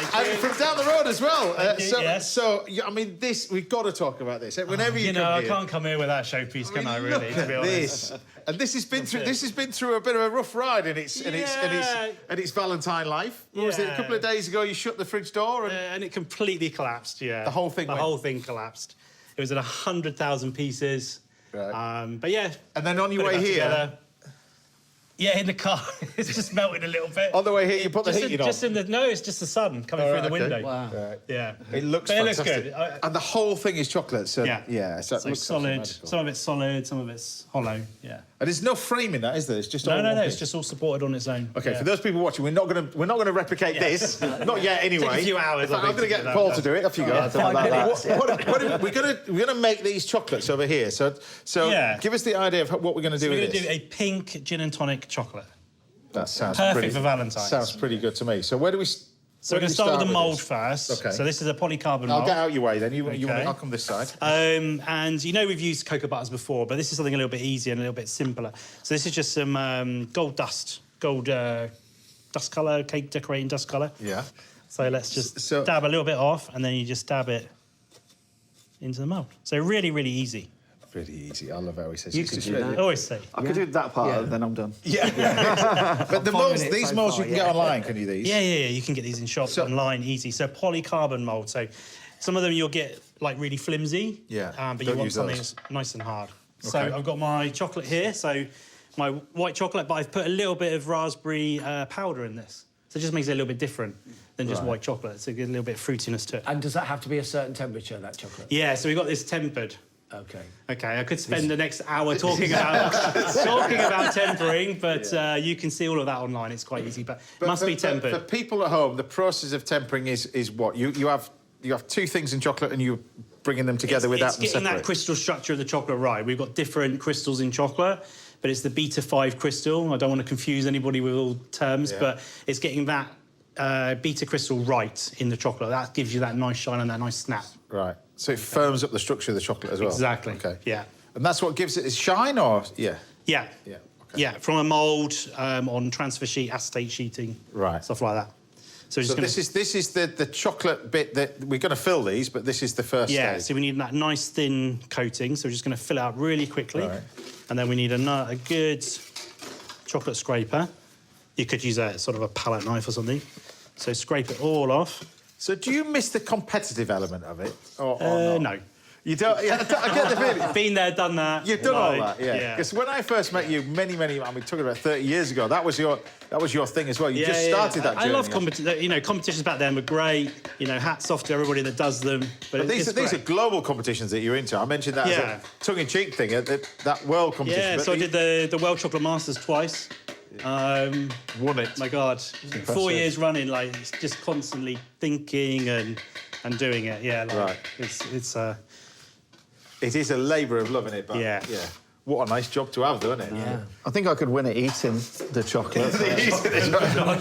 And from down the road as well. I mean, we've got to talk about this. Whenever you come I here, can't come here with that showpiece, can I? Really, to be honest. And this has been through a bit of a rough ride in its Valentine life. What was it? A couple of days ago, you shut the fridge door And it completely collapsed. Yeah, the whole thing. The whole thing collapsed. It was at 100,000 pieces. Right. But yeah. And then on your way here. Together. Yeah, in the car. It's just melted a little bit. On the way here, you put the heating on? It's just the sun coming through the window. Wow. Right. Yeah. It looks fantastic. good. It looks good. And the whole thing is chocolate, so... Yeah. So it So looks solid. magical. Some of it's solid, some of it's hollow, yeah. And there's no frame in that, is there? It's just all No, one it's thing. just all supported on its own. Okay, yeah. for those people watching, we're not going to replicate this. Not yet, anyway. Take a few hours, In fact, I I'm think, going to to get do Paul that. to do it. Off you go. Yeah, 5 minutes. We're going to make these chocolates over here. So give us the idea of what we're going to do We're with going to this. do a pink gin and tonic chocolate. That sounds Perfect for Valentine's. Sounds pretty good to me. So where do we? So we're going to start with the mould this? first. Okay. So this is a polycarbonate mould. I'll get out your way then. Okay. I'll come this side. And you know we've used cocoa butters before, but this is something a little bit easier and a little bit simpler. So this is just some gold dust colour, cake decorating dust colour. Yeah. So let's just dab a little bit off, and then you just dab it into the mould. So really, really easy. Really easy. I love how he says You it's could just do really... that. Always say. I could do that part, then I'm done. Yeah. But the molds, minutes these so molds far, you can get online, can you, these? Yeah. You can get these in shops online, easy. So polycarbon mould. So some of them you'll get like really flimsy. Yeah, But you don't want use something those. that's nice and hard. So Okay. I've got my chocolate here. So my white chocolate, but I've put a little bit of raspberry powder in this. So it just makes it a little bit different than just white chocolate. So it gives a little bit of fruitiness to it. And does that have to be a certain temperature, that chocolate? Yeah, so we've got this tempered. Okay. Okay, I could spend the next hour talking about tempering, but you can see all of that online. It's quite easy, but it must be tempered. For people at home, the process of tempering is what? You have 2 things in chocolate and you're bringing them together without them It's getting separate. that crystal structure of the chocolate right. We've got different crystals in chocolate, but it's the beta 5 crystal. I don't want to confuse anybody with all terms, but it's getting that beta crystal right in the chocolate. That gives you that nice shine and that nice snap. Right. So it firms up the structure of the chocolate as well. Exactly. Okay. Yeah. And that's what gives it its shine, or Yeah. Yeah. Okay. Yeah, from a mould on transfer sheet, acetate sheeting, stuff like that. So this is the chocolate bit that we're going to fill these, but this is the first stage. So we need that nice thin coating. So we're just going to fill it out really quickly, Right. and then we need a good chocolate scraper. You could use a sort of a palette knife or something. So scrape it all off. So do you miss the competitive element of it, or not? No. You don't. Yeah, I get the feeling. Been there, done that. You've done all Like, that, yeah. Because when I first met you, many, talking about 30 years ago, that was your thing as well. You just started that journey. I love competitions back then were great. Hats off to everybody that does them. But these are global competitions that you're into. I mentioned that as a tongue-in-cheek thing, that world competition. Yeah, but so I did the World Chocolate Masters twice. Won it. My God, 4 years running, like just constantly thinking and doing it. Yeah, like, Right. It's It is a labour of love, isn't it? But Yeah. What a nice job to have, though, isn't it? Yeah. I think I could win at eating the chocolate.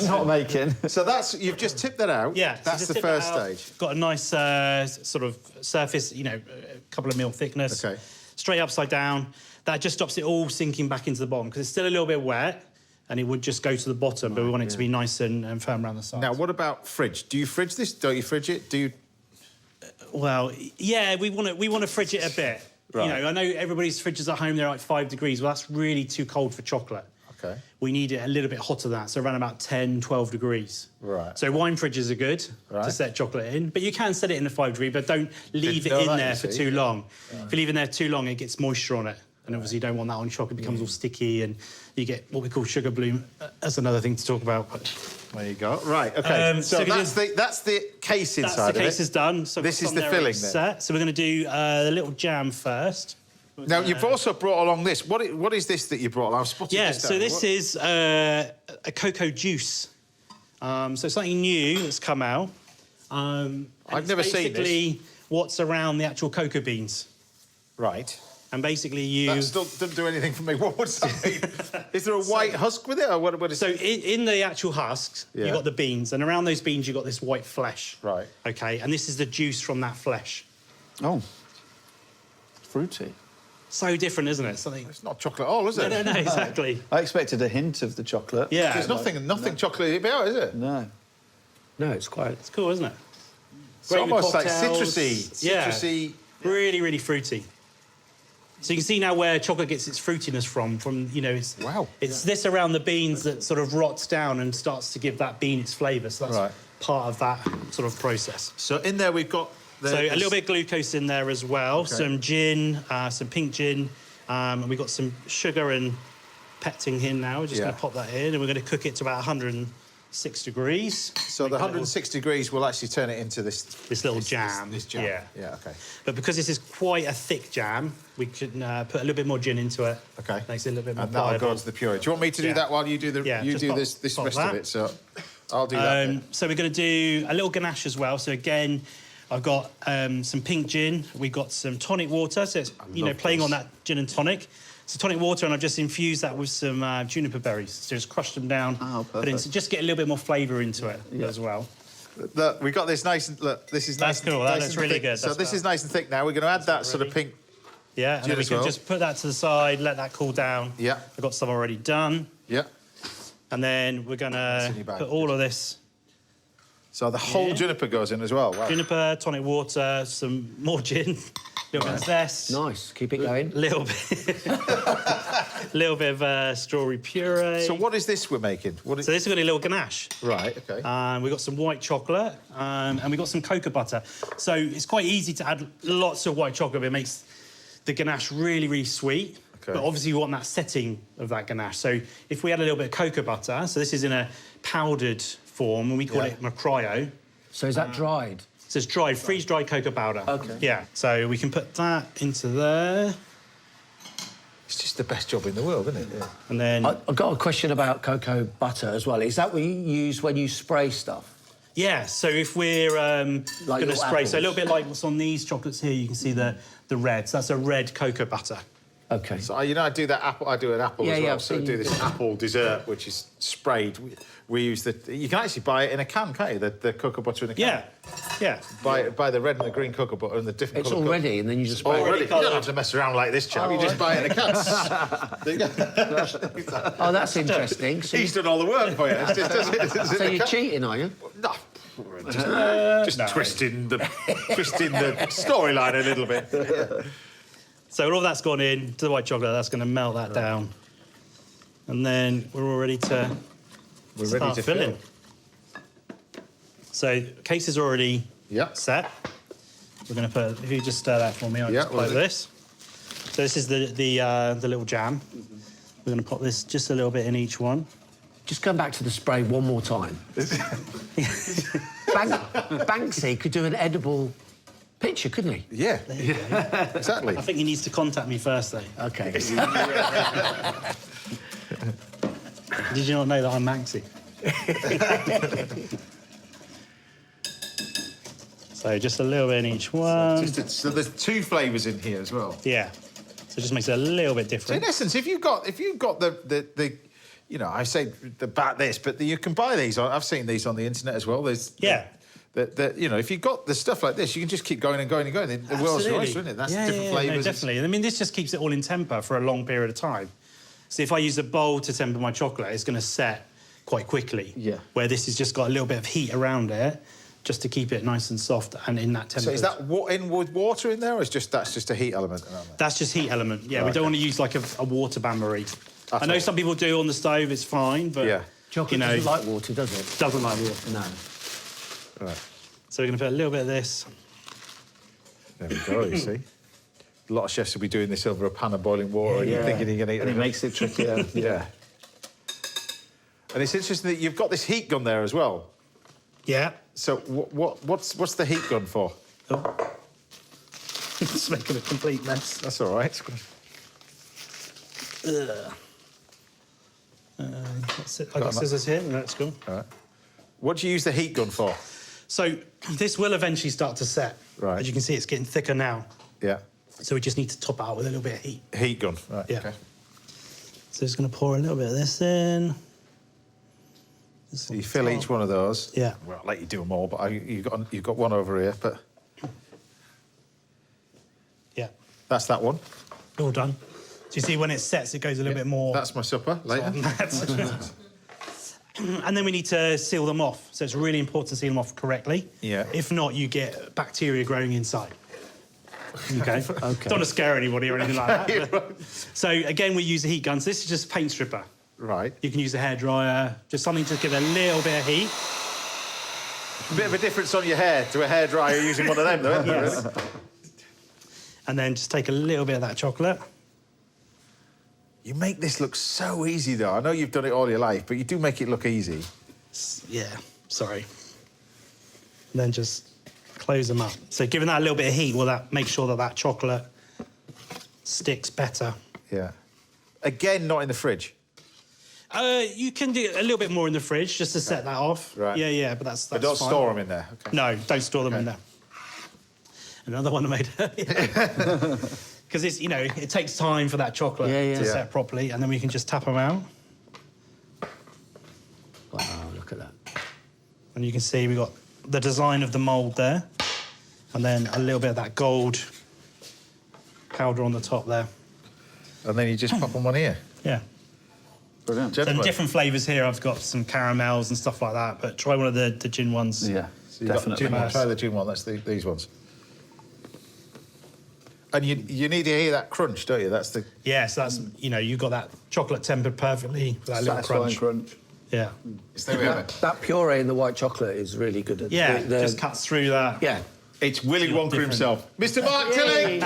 Not making. So you've just tipped that out. Yeah, so That's just the tip first that out. stage. Got a nice sort of surface, you know, a couple of mil thickness. Okay. Straight upside down. That just stops it all sinking back into the bottom because it's still a little bit wet and it would just go to the bottom, but we want it to be nice and firm around the sides. Now, what about fridge? Do you fridge this? Don't you fridge it? Do you... Well, yeah, we want to fridge it a bit. Right. You know, I know everybody's fridges at home, they're like 5 degrees. Well, that's really too cold for chocolate. Okay. We need it a little bit hotter than that, so around about 10, 12 degrees. Right. So wine fridges are good Right. to set chocolate in, but you can set it in a 5 degree, but don't leave it know in that, there you for see. too long. If you leave it in there too long, it gets moisture on it. And obviously you don't want that on chocolate, it becomes all sticky and you get what we call sugar bloom. That's another thing to talk about. But There you go. Right, OK. So that's the case inside that's the of case it. is done. So This is from the there filling it's then? set. So we're going to do the little jam first. Now, you've also brought along this. What is this that you brought along? I've spotted Yeah, this so down. this What- is a cocoa juice. So something new that's come out. And I've it's never seen this. basically what's around the actual cocoa beans. Right. And basically you... That still doesn't do anything for me. What does that mean? Is there a white husk with it, or what is So it? in the actual husks, Yeah. you've got the beans, and around those beans you've got this white flesh. Right. OK, and this is the juice from that flesh. Oh. Fruity. So different, isn't it? Something... It's not chocolate at all, is it? No, exactly. I expected a hint of the chocolate. Yeah. There's nothing chocolatey about it, is it? No. No, it's quite... It's cool, isn't it? It's Great with almost like cocktails. citrusy. Yeah. Citrusy. Really, really fruity. So you can see now where chocolate gets its fruitiness from, you know, it's... Wow. It's this around the beans that sort of rots down and starts to give that bean its flavour. So that's Right. part of that sort of process. So in there we've got... So a little bit of glucose in there as well, Okay. some gin, some pink gin, and we've got some sugar and pectin in now. We're just going Yeah. to pop that in, and we're going to cook it to about 106 degrees. So the 106 degrees will actually turn it into this little jam. This jam. Yeah. Yeah. Okay. But because this is quite a thick jam, we can put a little bit more gin into it. Okay. Makes it a little bit more And that'll go pliable. into the puree. Do you want me to do Yeah. that while you do the Yeah, you just do pop- this pop rest that. of it? So I'll do that. then. So we're going to do a little ganache as well. So again, I've got some pink gin. We've got some tonic water. So it's playing on that gin and tonic. So tonic water, and I've just infused that with some juniper berries. So just crushed them down. Oh, put in, perfect. so just get a little bit more flavour into it as well. Look, we got this nice. Look, this is That's nice. cool. Nice That looks and really thick. good. So That's this well. is nice and thick. Now we're going to add that sort of ready. pink. Yeah, and Gin then we as can well. just put that to the side, let that cool down. Yeah. I've got some already done. Yeah. And then we're going in to your bag. put all of this So the whole Yeah. juniper goes in as well. Wow. juniper, tonic water, some more gin, a little bit of zest. Nice. Keep it going. Little bit of strawberry puree. So what is this we're making? What is... So this is going to be a little ganache. Right. Okay. We've got some white chocolate and we've got some cocoa butter. So it's quite easy to add lots of white chocolate, but it makes the ganache really, really sweet. Okay. But obviously you want that setting of that ganache. So if we add a little bit of cocoa butter, so this is in a powdered form, and we call Yeah. it macryo. So is that dried? So it's dried, freeze-dried cocoa powder. Okay. Yeah, so we can put that into there, It's just the best job in the world, isn't it? Yeah. and then... I've got a question about cocoa butter as well. Is that what you use when you spray stuff? Yeah, so if we're going to your spray, so a apples. little bit like what's on these chocolates here, you can see the red. So that's a red cocoa butter. Okay. So I do that apple. I do an apple Yeah, as well. yeah, I've So I seen do you this do that. apple dessert, which is sprayed. We use the. You can actually buy it in a can, can't you? The cocoa butter in a can. Yeah, yeah. Buy the red and the green cocoa butter and the different. It's colour all ready, and then you just spray Already, it. you don't have to mess around like this, chap. You just buy it in a can. There you go. Oh, that's interesting. So, He's done all the work for you. It's just so in a you're can. cheating, are you? No, just twisting the storyline a little bit. So all that's gone in to the white chocolate. That's going to melt that down, and then we're all ready to start filling. So case is already Yeah. set. We're going to put. If you just stir that for me, I'll Yeah, just play will with do. this. So this is the little jam. We're going to pop this just a little bit in each one. Just come back to the spray one more time. Banksy could do an edible picture, couldn't he? Yeah. Exactly. I think he needs to contact me first, though. Okay. Did you not know that I'm Maxi? So just a little bit in each one. So there's two flavours in here as well. Yeah. So So it just makes it a little bit So different. in essence, if you've got the you know, I say about this, but you can buy these. I've seen these on the internet as well. There's you know, if you've got the stuff like this, you can just keep going and going and going. The world's your oyster, isn't it? That's different flavours. No, definitely. I mean, this just keeps it all in temper for a long period of time. So if I use a bowl to temper my chocolate, it's going to set quite quickly. Yeah. Where this has just got a little bit of heat around it, just to keep it nice and soft and in that temperature. So is that in with water in there, or that's just a heat element? That's just heat element. Yeah, we don't want to use like a water bain-marie. I know all. some people do on the stove. It's fine, but Chocolate doesn't like water, does it? Doesn't like water. No. Right. So we're going to put a little bit of this. There we go. You see, a lot of chefs will be doing this over a pan of boiling water, and you're thinking you're going to eat And it makes it trickier. Yeah. And it's interesting that you've got this heat gun there as well. Yeah. So what's the heat gun for? Oh. It's making a complete mess. That's all right. That's it. I got scissors here. Let's go. All right. What do you use the heat gun for? So this will eventually start to set. Right. As you can see, it's getting thicker now. Yeah. So we just need to top it out with a little bit of heat. Heat gun. Right. Yeah. Okay. So just going to pour a little bit of this in. So you fill each one of those. Yeah. Well, I'll let you do them all, but you've got one over here. But Yeah. that's that one. All done. So you see when it sets, it goes a little bit more. That's my supper later. And then we need to seal them off. So it's really important to seal them off correctly. Yeah. If not, you get bacteria growing inside. Okay. Don't want to scare anybody or anything like that. But... So again, we use a heat gun. So this is just a paint stripper. Right. You can use a hairdryer, just something to give a little bit of heat. A bit of a difference on your hair to a hairdryer using one of them, though, isn't there, Yes. really? And then just take a little bit of that chocolate. You make this look so easy, though. I know you've done it all your life, but you do make it look easy. Yeah, sorry. And then just close them up. So giving that a little bit of heat will that make sure that that chocolate sticks better. Yeah. Again, not in the fridge. You can do a little bit more in the fridge just to set that off. Right. Yeah, but that's But don't fine. store them in there. Okay. No, don't store them in there. Another one I made earlier. Because it's, you know, it takes time for that chocolate to set properly, and then we can just tap them out. Wow, look at that. And you can see we've got the design of the mould there, and then a little bit of that gold powder on the top there. And then you just pop them on here. Yeah. Brilliant. So Gentlemen. different flavours here. I've got some caramels and stuff like that, but try one of the gin ones. Yeah, So you've got the definitely. gin one. Try the gin one. That's these ones. And you need to hear that crunch, don't you? That's the... Yeah, so that's, you know, you've got that chocolate tempered perfectly with that little Satisfying crunch. Yeah. So there we have it. That puree in the white chocolate is really good. At Yeah, just cuts through that. Yeah. It's Willy Wonka different. himself. Mr. Mark Tilling!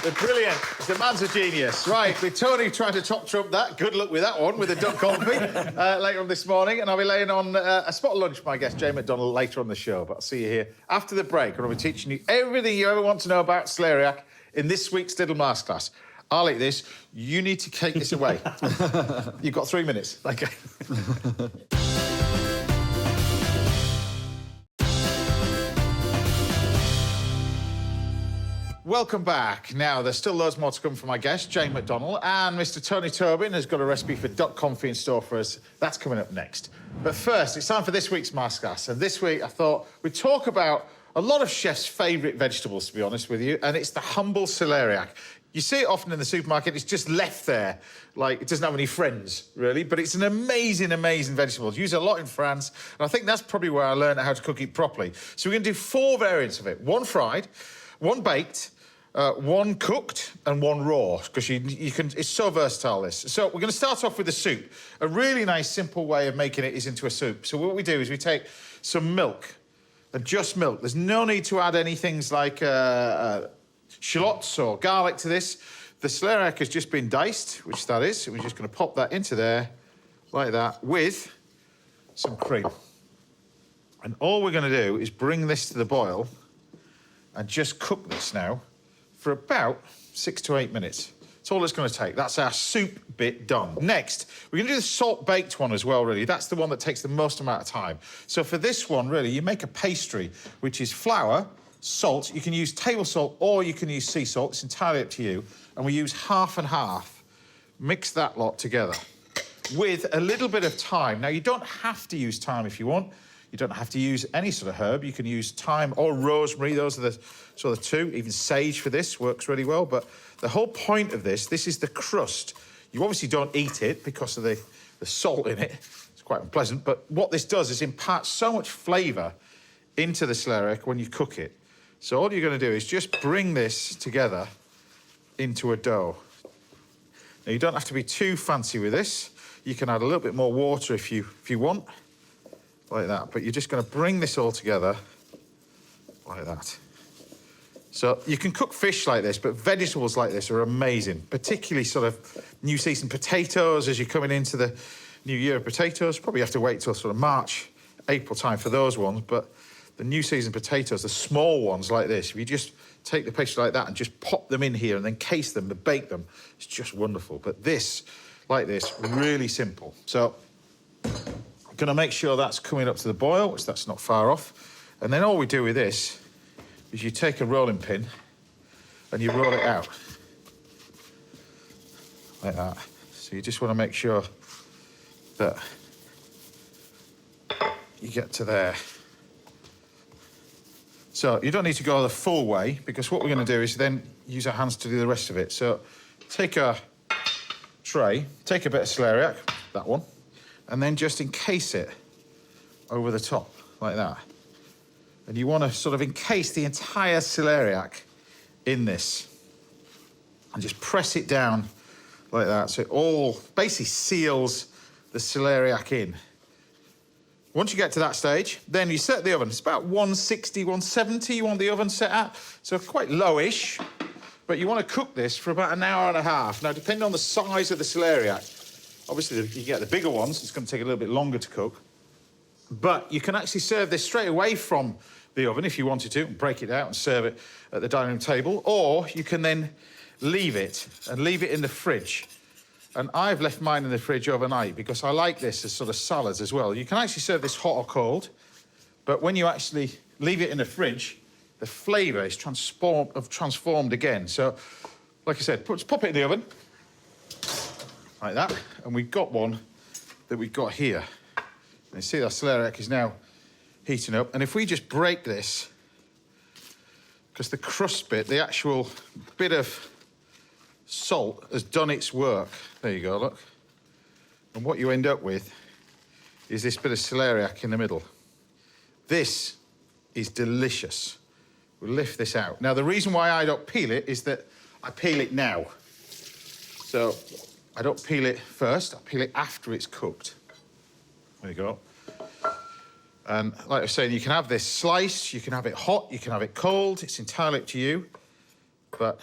The brilliant. The man's a genius. Right, with Tony trying to top trump that. Good luck with that one, with the duck confit later on this morning. And I'll be laying on a spot lunch for my guest, Jane McDonald, later on the show. But I'll see you here after the break, and I'll be teaching you everything you ever want to know about celeriac in this week's Diddle Masterclass. I'll eat this. You need to take this away. You've got 3 minutes. Okay. Welcome back. Now, there's still loads more to come from my guest, Jane McDonald, and Mr. Tony Tobin has got a recipe for duck confit in store for us. That's coming up next. But first, it's time for this week's Masterclass. And this week, I thought we'd talk about a lot of chefs' favourite vegetables, to be honest with you, and it's the humble celeriac. You see it often in the supermarket. It's just left there, like it doesn't have any friends, really. But it's an amazing, amazing vegetable. It's used a lot in France, and I think that's probably where I learned how to cook it properly. So we're going to do 4 variants of it. 1 fried, 1 baked, 1 cooked, and 1 raw, because you can. It's so versatile, this. So we're going to start off with the soup. A really nice, simple way of making it is into a soup. So what we do is we take some milk, and just milk. There's no need to add any things like shallots or garlic to this. The celeriac has just been diced, which that is. We're just going to pop that into there, like that, with some cream. And all we're going to do is bring this to the boil and just cook this now for about 6 to 8 minutes. That's all it's going to take. That's our soup bit done. Next, we're going to do the salt-baked one as well, really. That's the one that takes the most amount of time. So for this one, really, you make a pastry, which is flour, salt. You can use table salt or you can use sea salt. It's entirely up to you. And we use half and half. Mix that lot together with a little bit of thyme. Now, you don't have to use thyme if you want. You don't have to use any sort of herb. You can use thyme or rosemary. Those are the sort of two. Even sage for this works really well. But the whole point of this is the crust. You obviously don't eat it because of the salt in it. It's quite unpleasant. But what this does is impart so much flavour into the celeriac when you cook it. So all you're going to do is just bring this together into a dough. Now, you don't have to be too fancy with this. You can add a little bit more water if you want, like that. But you're just going to bring this all together like that. So you can cook fish like this, but vegetables like this are amazing, particularly sort of new season potatoes as you're coming into the new year of potatoes. Probably have to wait till sort of March, April time for those ones, but the new season potatoes, the small ones like this, if you just take the picture like that and just pop them in here and then case them and bake them, it's just wonderful. But this, like this, really simple. So I'm going to make sure that's coming up to the boil, which that's not far off. And then all we do with this is you take a rolling pin and you roll it out like that. So you just want to make sure that you get to there. So you don't need to go the full way, because what we're going to do is then use our hands to do the rest of it. So take a tray, take a bit of celeriac, that one, and then just encase it over the top like that. And you want to sort of encase the entire celeriac in this and just press it down like that, so it all basically seals the celeriac in. Once you get to that stage, then you set the oven. It's about 160, 170 you want the oven set at, so quite lowish, but you want to cook this for about an hour and a half. Now, depending on the size of the celeriac, obviously you get the bigger ones, it's going to take a little bit longer to cook, but you can actually serve this straight away from the oven if you wanted to, and break it out and serve it at the dining room table, or you can then leave it in the fridge. And I've left mine in the fridge overnight because I like this as sort of salads as well. You can actually serve this hot or cold, but when you actually leave it in the fridge, the flavour is transformed again. So, like I said, just pop it in the oven, like that, and we've got one that we've got here. And you see that celeriac is now heating up, and if we just break this, because the crust bit, the actual bit of salt has done its work. There you go, look. And what you end up with is this bit of celeriac in the middle. This is delicious. We'll lift this out. Now, the reason why I don't peel it is that I peel it now. So I don't peel it first, I peel it after it's cooked. There you go. And like I was saying, you can have this sliced, you can have it hot, you can have it cold. It's entirely up to you. But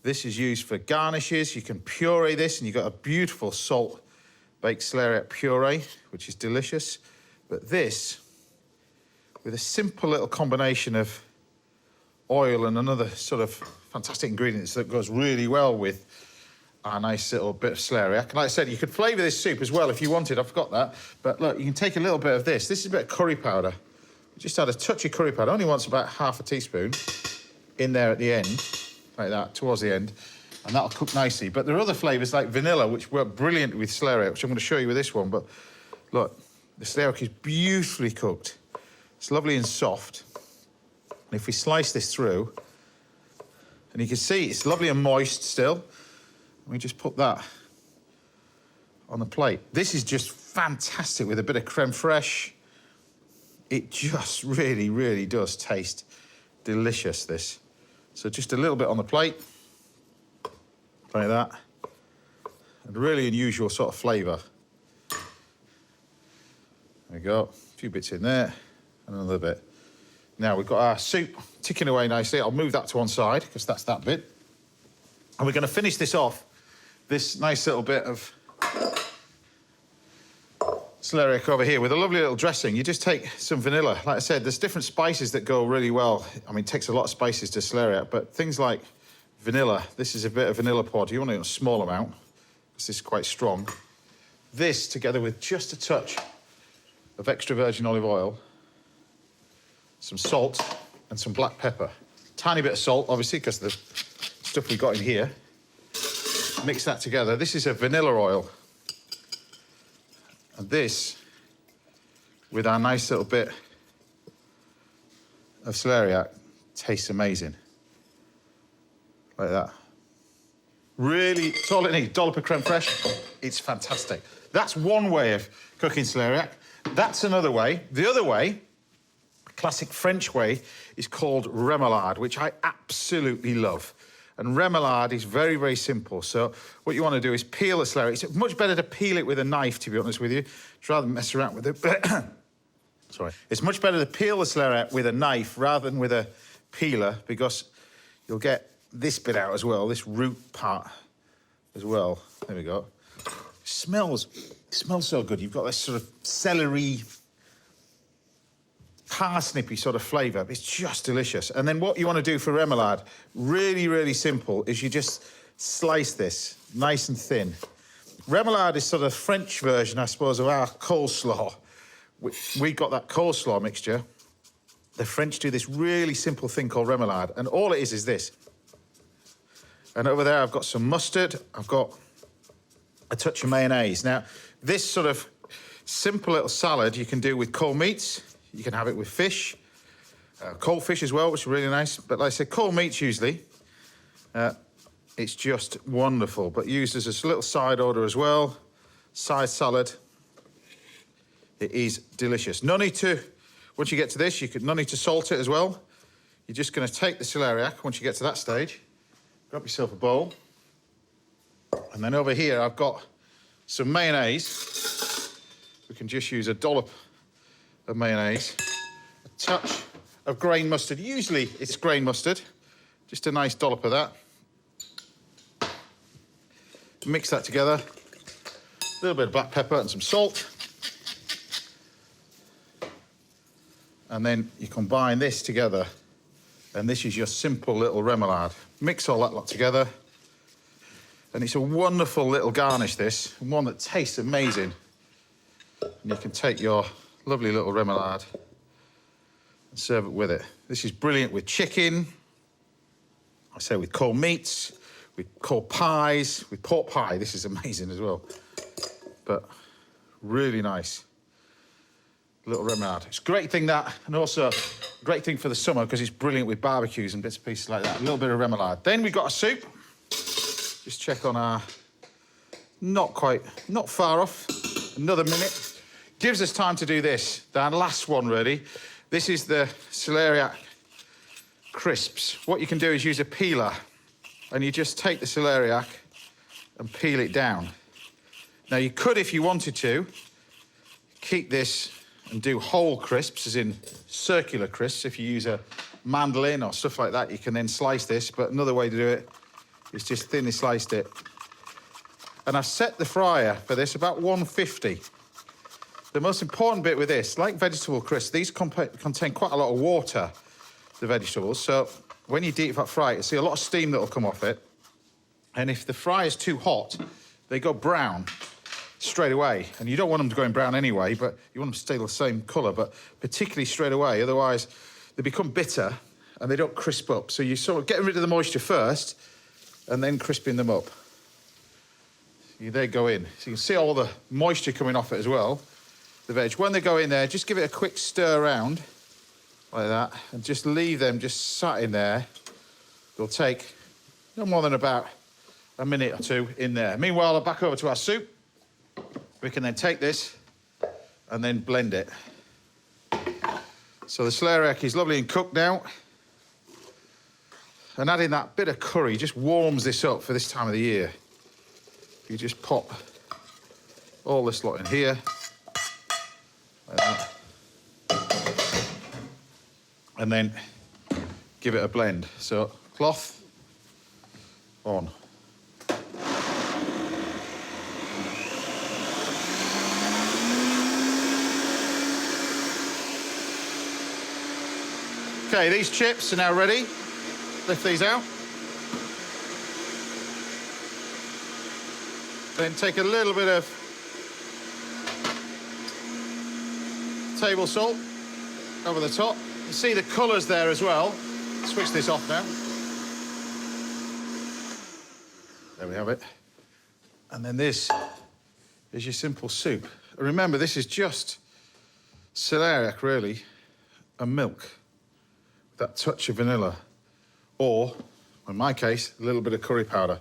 this is used for garnishes. You can puree this, and you've got a beautiful salt-baked celeriac puree, which is delicious. But this, with a simple little combination of oil and another sort of fantastic ingredients that goes really well with a nice little bit of celeriac. And like I said, you could flavour this soup as well if you wanted. I forgot that. But look, you can take a little bit of this. This is a bit of curry powder. Just add a touch of curry powder. Only wants about half a teaspoon in there at the end, like that, towards the end, and that'll cook nicely. But there are other flavours like vanilla, which work brilliant with celeriac, which I'm going to show you with this one. But look, the celeriac is beautifully cooked. It's lovely and soft. And if we slice this through, and you can see it's lovely and moist still, we just put that on the plate. This is just fantastic with a bit of creme fraiche. It just really, really does taste delicious, this. So just a little bit on the plate, like that. And really unusual sort of flavour. There we go, a few bits in there, and another bit. Now we've got our soup ticking away nicely. I'll move that to one side, because that's that bit. And we're going to finish this off, this nice little bit of celeriac over here with a lovely little dressing. You just take some vanilla. Like I said, there's different spices that go really well. I mean, it takes a lot of spices to celeriac, but things like vanilla, this is a bit of vanilla pod. You want it in a small amount, because this is quite strong. This, together with just a touch of extra virgin olive oil, some salt, and some black pepper. Tiny bit of salt, obviously, because the stuff we got in here. Mix that together. This is a vanilla oil. And this, with our nice little bit of celeriac, tastes amazing. Like that. Really, it's all it needs. Dollop of creme fraiche, it's fantastic. That's one way of cooking celeriac. That's another way. The other way, classic French way, is called remoulade, which I absolutely love. And remoulade is very, very simple. So what you want to do is peel the celeriac. It's much better to peel it with a knife, to be honest with you, rather than mess around with it. Sorry. It's much better to peel the celeriac with a knife rather than with a peeler, because you'll get this bit out as well, this root part as well. There we go. It smells so good. You've got this sort of celery, parsnippy sort of flavour. It's just delicious. And then what you want to do for remoulade, really, really simple, is you just slice this nice and thin. Remoulade is sort of French version, I suppose, of our coleslaw. We got that coleslaw mixture. The French do this really simple thing called remoulade, and all it is this. And over there, I've got some mustard. I've got a touch of mayonnaise. Now, this sort of simple little salad you can do with cold meats. You can have it with fish, cold fish as well, which is really nice. But like I said, cold meats usually. It's just wonderful, but used as a little side order as well. Side salad. It is delicious. No need to, once you get to this, no need to salt it as well. You're just going to take the celeriac, once you get to that stage, grab yourself a bowl. And then over here, I've got some mayonnaise. We can just use a dollop of mayonnaise. A touch of grain mustard. Usually it's grain mustard. Just a nice dollop of that. Mix that together. A little bit of black pepper and some salt. And then you combine this together, and this is your simple little remoulade. Mix all that lot together, and it's a wonderful little garnish, this, and one that tastes amazing. And you can take your lovely little remoulade and serve it with it. This is brilliant with chicken, I say with cold meats, with cold pies, with pork pie. This is amazing as well. But really nice. Little remoulade. It's a great thing that, and also a great thing for the summer because it's brilliant with barbecues and bits and pieces like that. A little bit of remoulade. Then we've got a soup. Just check on our, not far off. Another minute. Gives us time to do this. Our last one, really. This is the celeriac crisps. What you can do is use a peeler, and you just take the celeriac and peel it down. Now, you could, if you wanted to, keep this and do whole crisps, as in circular crisps. If you use a mandolin or stuff like that, you can then slice this, but another way to do it is just thinly sliced it. And I've set the fryer for this about 150. The most important bit with this, like vegetable crisps, these contain quite a lot of water, the vegetables, so when you deep fry it, you see a lot of steam that'll come off it, and if the fry is too hot, they go brown straight away, and you don't want them to go in brown anyway, but you want them to stay the same colour, but particularly straight away, otherwise they become bitter and they don't crisp up. So you sort of getting rid of the moisture first and then crisping them up. They go in. So you can see all the moisture coming off it as well, the veg. When they go in there, just give it a quick stir around like that and just leave them just sat in there. They'll take no more than about a minute or two in there. Meanwhile, I'll back over to our soup. We can then take this and then blend it. So the celeriac is lovely and cooked now. And adding that bit of curry just warms this up for this time of the year. You just pop all this lot in here, like that. And then give it a blend. So cloth on. Okay, these chips are now ready. Lift these out. Then take a little bit of table salt over the top. You see the colours there as well. Switch this off now. There we have it. And then this is your simple soup. Remember, this is just celeriac, really, and milk. With that touch of vanilla. Or, in my case, a little bit of curry powder.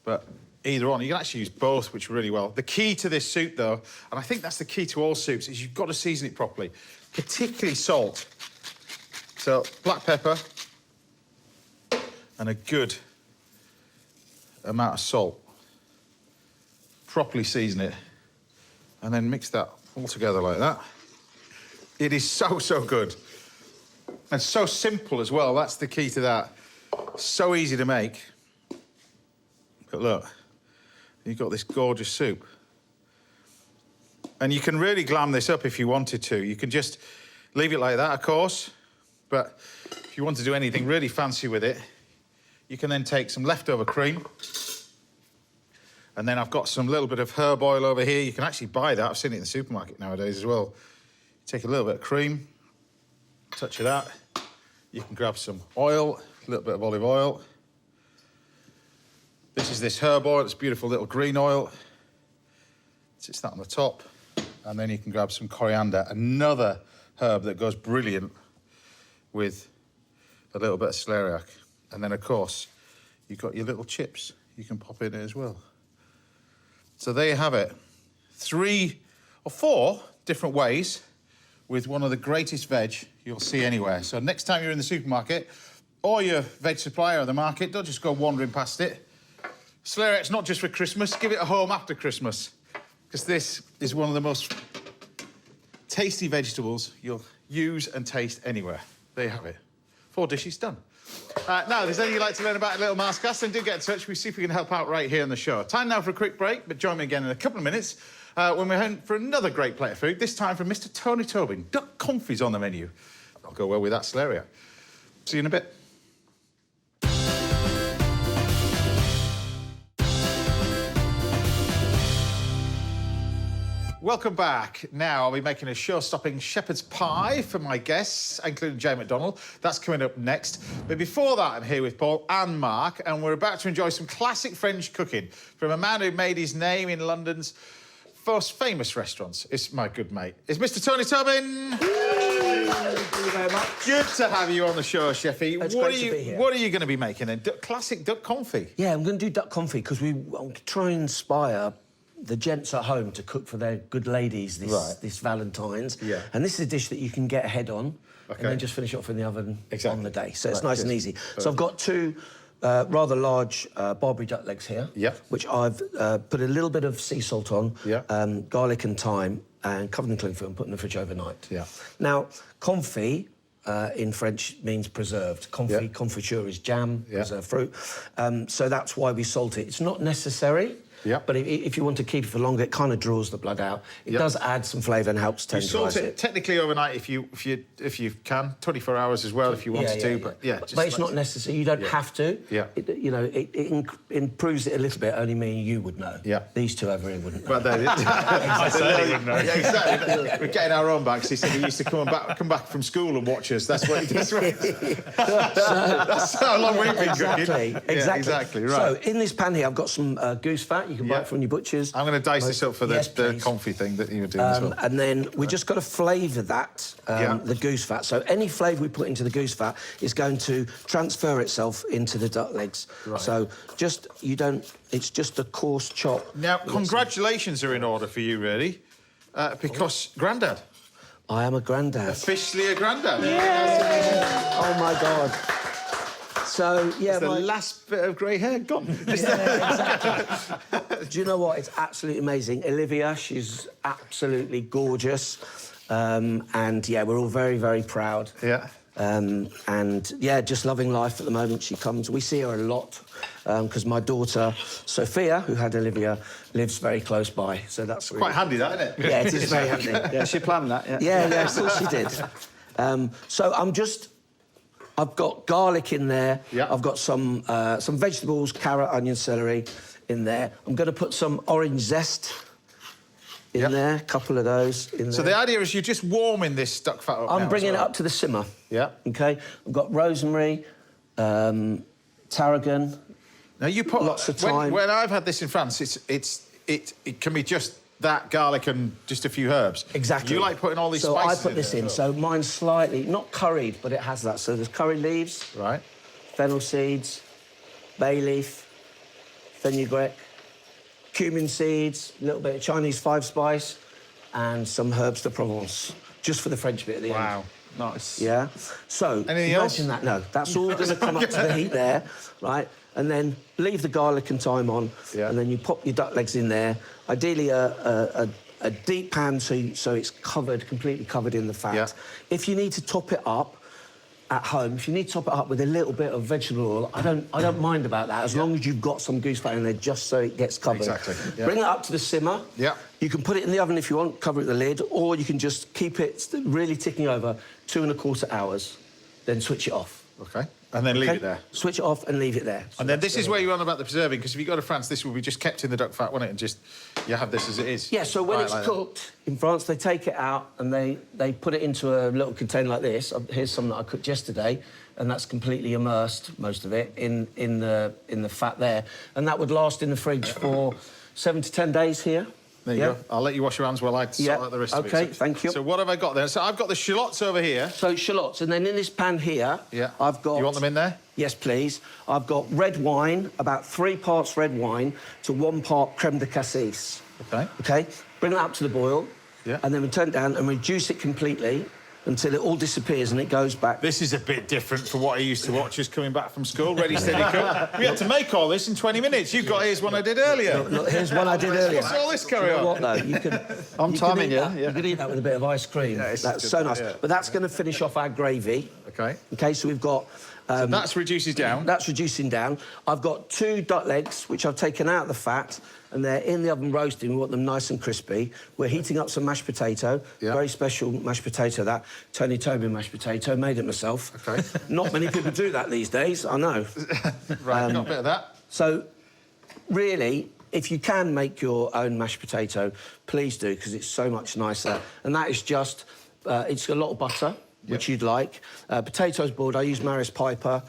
But either on, you can actually use both, which really well. The key to this soup, though, and I think that's the key to all soups, is you've got to season it properly, particularly salt. So, black pepper and a good amount of salt. Properly season it, and then mix that all together like that. It is so, so good. And so simple as well, that's the key to that. So easy to make. But look, you've got this gorgeous soup. And you can really glam this up if you wanted to. You can just leave it like that, of course. But if you want to do anything really fancy with it, you can then take some leftover cream. And then I've got some little bit of herb oil over here. You can actually buy that. I've seen it in the supermarket nowadays as well. Take a little bit of cream, touch of that. You can grab some oil, a little bit of olive oil. This is this herb oil. It's beautiful little green oil. Sits that on the top. And then you can grab some coriander, another herb that goes brilliant with a little bit of celeriac. And then, of course, you've got your little chips. You can pop in it as well. So there you have it. 3 or 4 different ways with one of the greatest veg you'll see anywhere. So next time you're in the supermarket or your veg supplier or the market, don't just go wandering past it. Celeriac's not just for Christmas. Give it a home after Christmas, because this is one of the most tasty vegetables you'll use and taste anywhere. There you have it. 4 dishes done. Now, if there's anything you'd like to learn about Little Mousecast, then do get in touch. We see if we can help out right here on the show. Time now for a quick break, but join me again in a couple of minutes when we're home for another great plate of food, this time from Mr. Tony Tobin. Duck confit's on the menu. I'll go well with that celeriac. See you in a bit. Welcome back. Now, I'll be making a show-stopping shepherd's pie for my guests, including Jane McDonald. That's coming up next. But before that, I'm here with Paul and Mark, and we're about to enjoy some classic French cooking from a man who made his name in London's most famous restaurants. It's my good mate. It's Mr. Tony Tobin. Thank you very much. Good to have you on the show, Sheffy. It's great to be here. What are you going to be making then? Classic duck confit? Yeah, I'm going to do duck confit because we want to try and inspire the gents at home to cook for their good ladies this Valentine's. Yeah. And this is a dish that you can get ahead on and then just finish it off in the oven on the day. So it's nice and easy. So I've got 2 rather large Barbary duck legs here, which I've put a little bit of sea salt on, garlic and thyme, and covered in cling film and put in the fridge overnight. Now, confit in French means preserved. Confit, confiture is jam, preserved fruit. So that's why we salt it. It's not necessary. But if you want to keep it for longer, it kind of draws the blood out. It does add some flavour and helps tenderise it. You salt it technically overnight if you can, 24 hours as well if you wanted to. But but it's not necessary. You don't have to. It improves it a little bit. Only me and you would know. These 2 over here wouldn't know. But I certainly wouldn't know. Exactly. We're getting our own backs. He said he used to come back from school and watch us. That's what he does. That's how long we've been cooking. Exactly. Right. So in this pan here, I've got some goose fat. You can buy it from your butchers. I'm going to dice this up for the confit thing that you were doing as well. And then we just got to flavour that, the goose fat. So any flavour we put into the goose fat is going to transfer itself into the duck legs. So it's just a coarse chop. Now, congratulations are in order for you, really, because Grandad. I am a grandad. Officially a grandad. Oh, my God. So, it's the last bit of grey hair gone. Exactly. Do you know what? It's absolutely amazing. Olivia, she's absolutely gorgeous. And, we're all very, very proud. Just loving life at the moment. She comes. We see her a lot because my daughter, Sophia, who had Olivia, lives very close by. So that's quite handy, that, isn't it? Yeah, it is very handy. Yeah, she planned that, Yeah, of course she did. So I've got garlic in there. I've got some vegetables, carrot, onion, celery in there. I'm going to put some orange zest in there, a couple of those in there. So the idea is you're just warming this duck fat up I'm now bringing as well. it up to the simmer. Yeah. OK? I've got rosemary, tarragon. Now you put lots of thyme. When I've had this in France, it can be just that garlic and just a few herbs. Exactly. You like putting all these so spices I put this in. So mine's slightly not curried, but it has that. So there's curry leaves, right? Fennel seeds, bay leaf, fenugreek, cumin seeds, a little bit of Chinese 5-spice, and some herbs de Provence, just for the French bit at the end. Wow, nice. Yeah. So anything else? imagine that. No, that's all going to come up to the heat there, right? And then leave the garlic and thyme on, and then you pop your duck legs in there. Ideally, a deep pan so it's covered, completely covered in the fat. Yeah. If you need to top it up at home, if you need to top it up with a little bit of vegetable oil, I don't mind about that, as long as you've got some goose fat in there, just so it gets covered. Exactly. Yeah. Bring it up to the simmer. Yeah. You can put it in the oven if you want, cover it with the lid, or you can just keep it really ticking over 2¼ hours, then switch it off. Okay. And then leave it there. Switch it off and leave it there. And then this is where you're on about the preserving, because if you go to France, this will be just kept in the duck fat, won't it? And just, you have this as it is. Yeah, so when it's cooked, in France, they take it out and they put it into a little container like this. Here's some that I cooked yesterday, and that's completely immersed, most of it, in the fat there. And that would last in the fridge for 7 to 10 days here. There you go. I'll let you wash your hands while I sort out the rest of it. OK, thank you. So what have I got there? So I've got the shallots over here. So shallots, and then in this pan here, I've got... You want them in there? Yes, please. I've got red wine, about 3 parts red wine to 1 part creme de cassis. OK. OK? Bring that up to the boil. Yeah. And then we turn it down and reduce it completely until it all disappears and it goes back. This is a bit different from what I used to watch just coming back from school, ready, steady, cook. We had to make all this in 20 minutes. You've got here's one I did earlier. Look, here's one I did earlier. What's all this carry on? What, though? You can... I'm timing you, yeah. You could eat that with a bit of ice cream. Yeah, that's so nice. Yeah. But that's going to finish off our gravy. OK. OK, so we've got... So that's reduces down. That's reducing down. I've got 2 duck legs, which I've taken out of the fat, and they're in the oven roasting. We want them nice and crispy. We're heating up some mashed potato, very special mashed potato, that Tony Tobin mashed potato, made it myself. OK. Not many people do that these days, I know. Right, got a bit of that. So, really, if you can make your own mashed potato, please do, because it's so much nicer. And that is just, it's a lot of butter, which you'd like. Potatoes boiled, I use Maris Piper.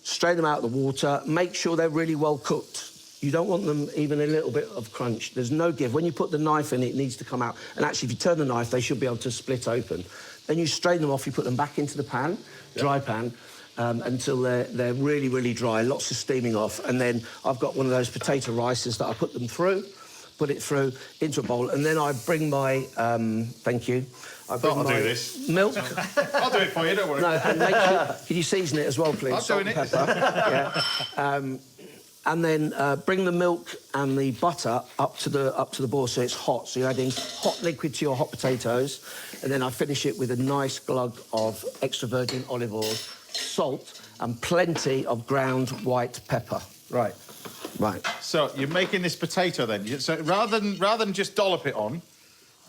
Strain them out of the water. Make sure they're really well cooked. You don't want them even a little bit of crunch. There's no give. When you put the knife in, it needs to come out. And actually, if you turn the knife, they should be able to split open. Then you strain them off, you put them back into the pan, dry pan, until they're really, really dry, lots of steaming off. And then I've got one of those potato rices that I put them through, put it through into a bowl, and then I bring my... thank you. I thought I'll do this. Milk. I'll do it for you, don't worry. No, and make sure... Can you season it as well, please? I'm doing it. Yeah. And then bring the milk and the butter up to the boil so it's hot. So you're adding hot liquid to your hot potatoes, and then I finish it with a nice glug of extra virgin olive oil, salt, and plenty of ground white pepper. Right. Right. So you're making this potato then. So rather than just dollop it on,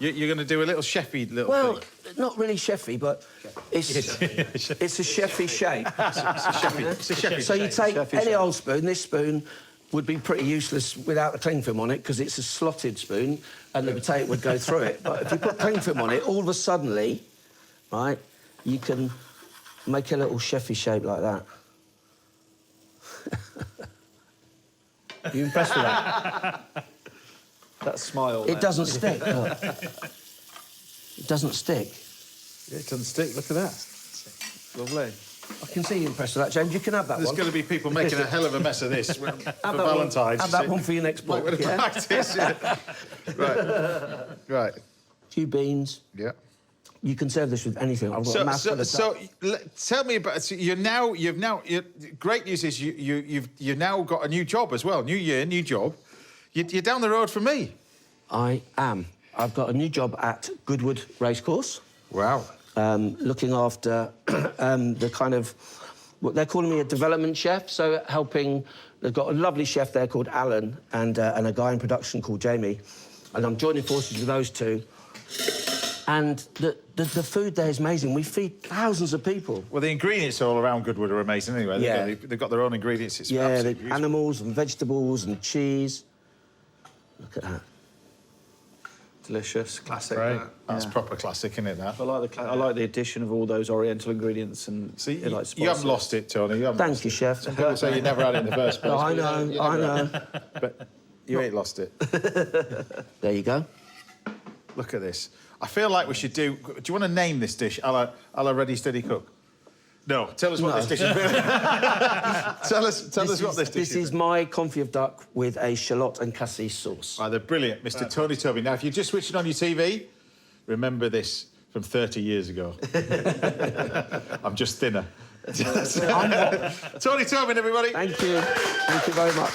you're going to do a little chefy little thing. Well, not really chefy, but it's a chefy shape. It's a chefy So you shape. take any old spoon. This spoon would be pretty useless without a cling film on it because it's a slotted spoon and the potato would go through it. But if you put cling film on it, all of a sudden, right, you can make a little chefy shape like that. Are you impressed with that? That smile. It doesn't stick. Look. It doesn't stick. Yeah, it doesn't stick. Look at that. Lovely. I can see you impressed with that, James. You can have that There's one. going to be people making a hell of a mess of this for Valentine's. Have that one for your next book. With a practice. Yeah. Right. Few beans. Yeah. You can serve this with anything. I've got a mouthful of So tell me about. So great news is you've now got a new job as well. New year, new job. You're down the road from me. I am. I've got a new job at Goodwood Racecourse. Wow. Looking after the kind of... What they're calling me a development chef, so helping... They've got a lovely chef there called Alan and a guy in production called Jamie. And I'm joining forces with those two. And the food there is amazing. We feed thousands of people. Well, the ingredients all around Goodwood are amazing anyway. Yeah. They've got their own ingredients. It's Yeah, absolutely beautiful. animals and vegetables and cheese. Look at that. delicious, classic. Right. That. That's proper classic, isn't it, that? I like the addition of all those Oriental ingredients and See, like you haven't spices. lost it, Tony. You haven't Thank lost you, it. chef. Some people say you never had it in the first place. No, I but know, you I never had know. it. But you ain't lost it. There you go. Look at this. I feel like we should do... Do you want to name this dish a la Ready, Steady, Cook? No. Tell us what this dish is. Tell us what this dish is. This is my confit of duck with a shallot and cassis sauce. They're brilliant. Mr. Tony Toby. Now, if you're just switching on your TV, remember this from 30 years ago. I'm just thinner. Tony Tobin, everybody. Thank you. Thank you very much.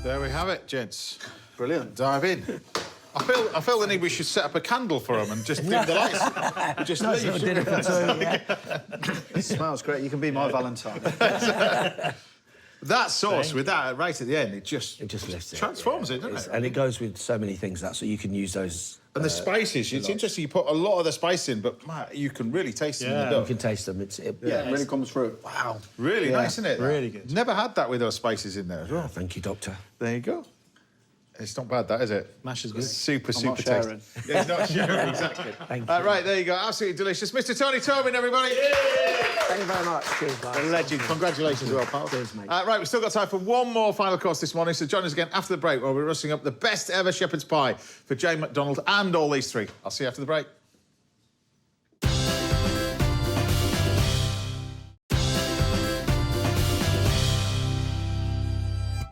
There we have it, gents. Brilliant. Dive in. I feel the need we should set up a candle for them and just dim the lights. We just leave. Dinner for two, yeah. It smells great. You can be my Valentine. That sauce with that right at the end, it just lifts it. transforms it, doesn't it? And it goes with so many things, that, so you can use those. And the spices, it's interesting, you put a lot of the spice in, but man, you can really taste them in the dough. You can taste them. It really comes through. Wow. Really nice, isn't it? Really good. Never had that with those spices in there as well. Oh, thank you, Doctor. There you go. It's not bad, that, is it? Mash is good. Super, I'm not super sharing. tasty. Yeah, he's not sharing, exactly. Thank you. Right, there you go. Absolutely delicious. Mr. Tony Tobin, everybody. Thank you very much. Cheers, guys. A legend. Congratulations as well, pal. Cheers, mate. Right, we've still got time for one more final course this morning, so join us again after the break where we're roasting up the best ever shepherd's pie for Jane McDonald and all these three. I'll see you after the break.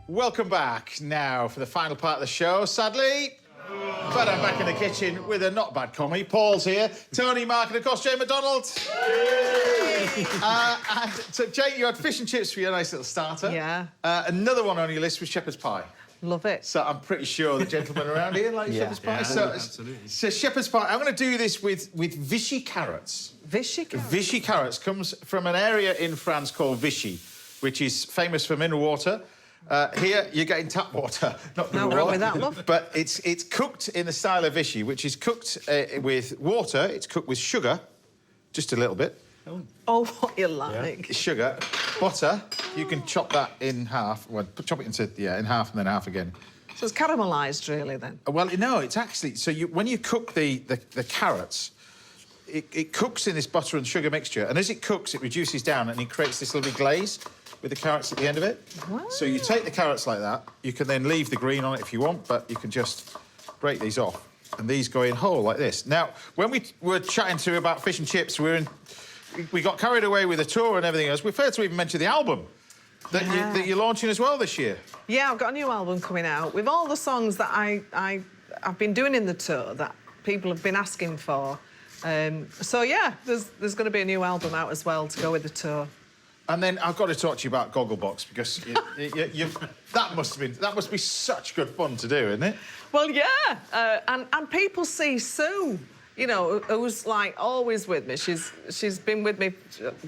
Welcome back now for the final part of the show, sadly. But I'm back in the kitchen with a not bad commie. Paul's here, Tony, Mark, and of course Jane McDonald. And so, Jane, you had fish and chips for your nice little starter. Yeah. Another one on your list was shepherd's pie. Love it. So I'm pretty sure the gentlemen around here like shepherd's pie. Yeah, So, absolutely. so shepherd's pie. I'm going to do this with Vichy carrots. Vichy carrots. Vichy carrots comes from an area in France called Vichy, which is famous for mineral water. Here, you're getting tap water, not mineral No wrong water. with that, love. But it's cooked in the style of Vichy, which is cooked with water. It's cooked with sugar, just a little bit. Oh, what you like. Sugar, butter. You can chop that in half. Well, chop it into in half and then half again. So it's caramelised, really, then? Well, no, it's actually... So when you cook the carrots, it cooks in this butter and sugar mixture, and as it cooks, it reduces down and it creates this lovely glaze with the carrots at the end of it. Wow. So you take the carrots like that. You can then leave the green on it if you want, but you can just break these off. And these go in whole like this. Now, when we were chatting to you about fish and chips, we got carried away with the tour and everything else. We failed to even mention the album that you're launching as well this year. Yeah, I've got a new album coming out with all the songs that I've been doing in the tour that people have been asking for. So, yeah, there's going to be a new album out as well to go with the tour. And then I've got to talk to you about Gogglebox because that must be such good fun to do, isn't it? Well, yeah, and people see Sue, you know, who's like always with me. She's been with me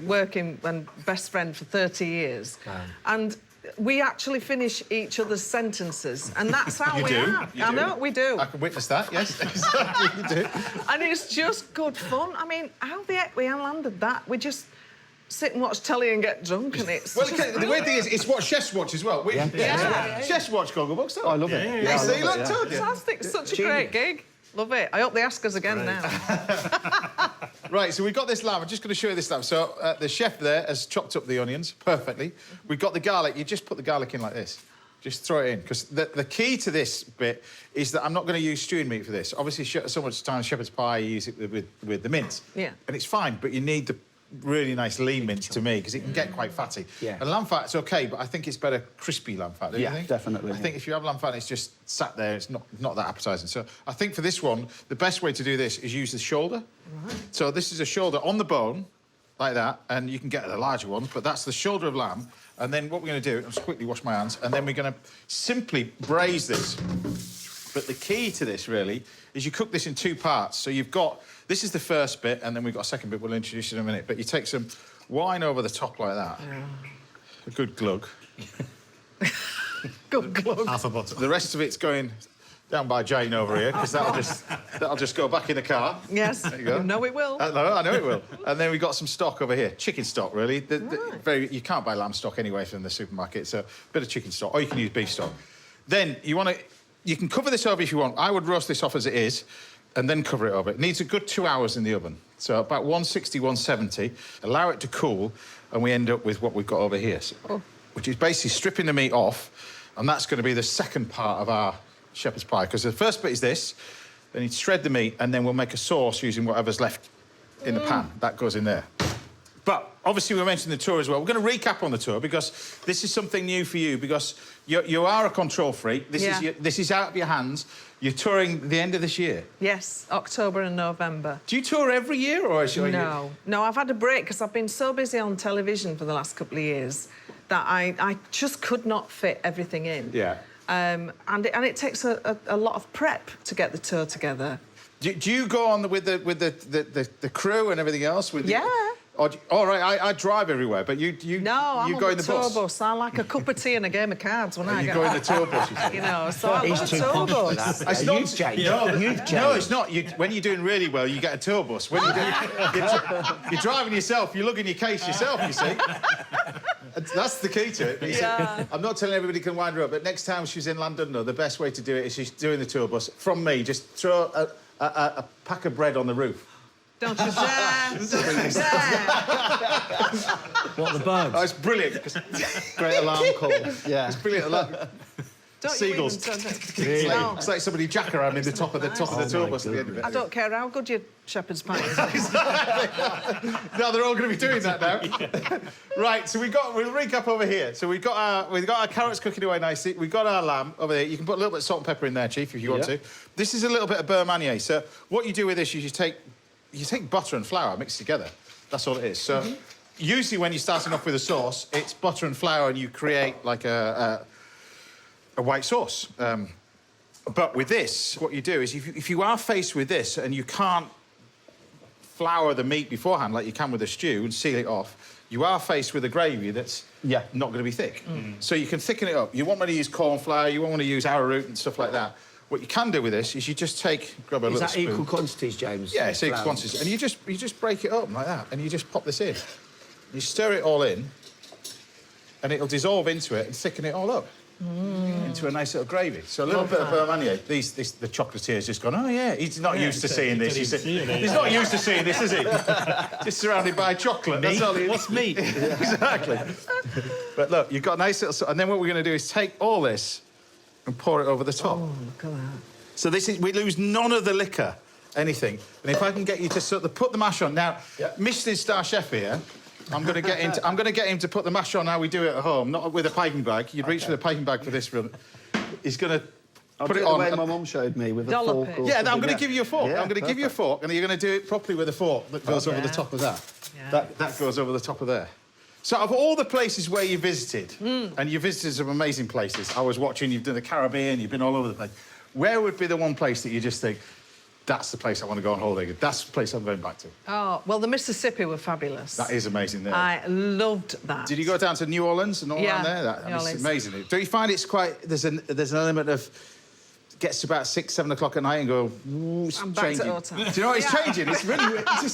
working and best friend for 30 years, and we actually finish each other's sentences, and that's how You we do? are. You I do? know we do, I can witness that. Yes, exactly, you do. and it's just good fun. I mean, how the heck we landed that? We just sit and watch telly and get drunk, and it's Well, just the weird thing is, it's what chefs watch as well. Chefs watch Gogglebox, don't they? I love it. Yeah, see, I love look, it, told you. fantastic. It's such a great gig. Love it. I hope they ask us again now. Right, so we've got this lamb. I'm just going to show you this lamb. So the chef there has chopped up the onions perfectly. We've got the garlic. You just put the garlic in like this. Just throw it in. Because the key to this bit is that I'm not going to use stewing meat for this. Obviously, so much time shepherd's pie, you use it with the mince. Yeah. And it's fine, but you need the really nice lean mince to me because it can get quite fatty. Yeah. And lamb fat's OK, but I think it's better crispy lamb fat, don't you think? Definitely. I think if you have lamb fat and it's just sat there, it's not that appetising. So I think for this one, the best way to do this is use the shoulder. Right. So this is a shoulder on the bone, like that, and you can get the larger ones, but that's the shoulder of lamb. And then what we're going to do, I'll just quickly wash my hands, and then we're going to simply braise this. But the key to this, really, is you cook this in two parts. So you've got... This is the first bit, and then we've got a second bit we'll introduce in a minute. But you take some wine over the top like that. A good glug. Half a bottle. The rest of it's going down by Jane over here, because that'll just go back in the car. Yes, There you go. you know it will. I know it will. And then we've got some stock over here, chicken stock, really. You can't buy lamb stock anyway from the supermarket, so a bit of chicken stock, or you can use beef stock. Then you can cover this over if you want. I would roast this off as it is, and then cover it over. It needs a good 2 hours in the oven, so about 160, 170. Allow it to cool, and we end up with what we've got over here, which is basically stripping the meat off, and that's going to be the second part of our shepherd's pie, because the first bit is this. Then you shred the meat, and then we'll make a sauce using whatever's left in the pan. That goes in there. But obviously we mentioned the tour as well. We're going to recap on the tour, because this is something new for you, because you are a control freak. This is out of your hands. You're touring the end of this year. Yes, October and November. Do you tour every year, or is No, I've had a break because I've been so busy on television for the last couple of years that I just could not fit everything in. Yeah. And it takes a lot of prep to get the tour together. Do you go on with the crew and everything else? Yeah. All right, I drive everywhere, but you I'm you on go the in the tour bus. I like a cup of tea and a game of cards when I You get go in the tour bus, you say. You know, so I love a tour bus. It's not, You've changed. No, it's not. When you're doing really well, you get a tour bus. When you're driving yourself, you're lugging your case yourself, you see. That's the key to it. But Yeah. I'm not telling everybody can wind her up, but next time she's in London, the best way to do it is she's doing the tour bus. From me, just throw a pack of bread on the roof. Don't you dare! Don't you dare! What, the birds? Oh, it's brilliant. Great alarm call. Yeah. It's brilliant. Don't Seagulls. You even no. It's like somebody jackaramming the top of the tour bus at the end of it. I don't care how good your shepherd's pie is. No, they're all going to be doing that now. Right, so we'll recap over here. So we've got our carrots cooking away nicely. We've got our lamb over there. You can put a little bit of salt and pepper in there, Chief, if you want to. This is a little bit of beurre manier. So what you do with this is you take butter and flour mixed together. That's all it is. So usually when you're starting off with a sauce, it's butter and flour, and you create like a white sauce. But with this, what you do is if you are faced with this and you can't flour the meat beforehand like you can with a stew and seal it off, you are faced with a gravy that's not going to be thick. So you can thicken it up. You won't want to use corn flour, you won't want to use arrowroot and stuff like that. What you can do with this is you just grab a little spoon. Is that equal quantities, James? Yeah, it's equal quantities. And you just break it up like that, and you just pop this in. You stir it all in, and it'll dissolve into it and thicken it all up. Into a nice little gravy. So a little bit of beurre manier. The chocolatier's just gone, oh, yeah, he's not used to seeing this. He's not used to seeing this, is he? Just surrounded by chocolate. That's all he... What's meat? Exactly. But look, you've got a nice little... And then what we're going to do is take all this and pour it over the top. Oh, look at that. So we lose none of the liquor, anything. And if I can get you to sort of put the mash on... Now, Michelin star chef here... I'm going to get him to put the mash on how we do it at home, not with a piping bag. You'd reach for the piping bag for this room. He's going to put it on. The way my mum showed me with a Dollop fork. it. Yeah, I'm going to give you a fork. Yeah, I'm going to give you a fork, and you're going to do it properly with a fork that goes over the top of that. Yeah. That goes over the top of there. So, of all the places where you visited, and you visited some amazing places, I was watching. You've done the Caribbean. You've been all over the place. Where would be the one place that you just think? That's the place I want to go on holiday. That's the place I'm going back to. Oh, well, the Mississippi were fabulous. That is amazing there. I loved that. Did you go down to New Orleans and all around there? It's amazing. Do you find it's quite... There's an element of... Gets to about 6, 7 o'clock at night and go... It's I'm back changing. to hotel. Do you know what? It's changing. It's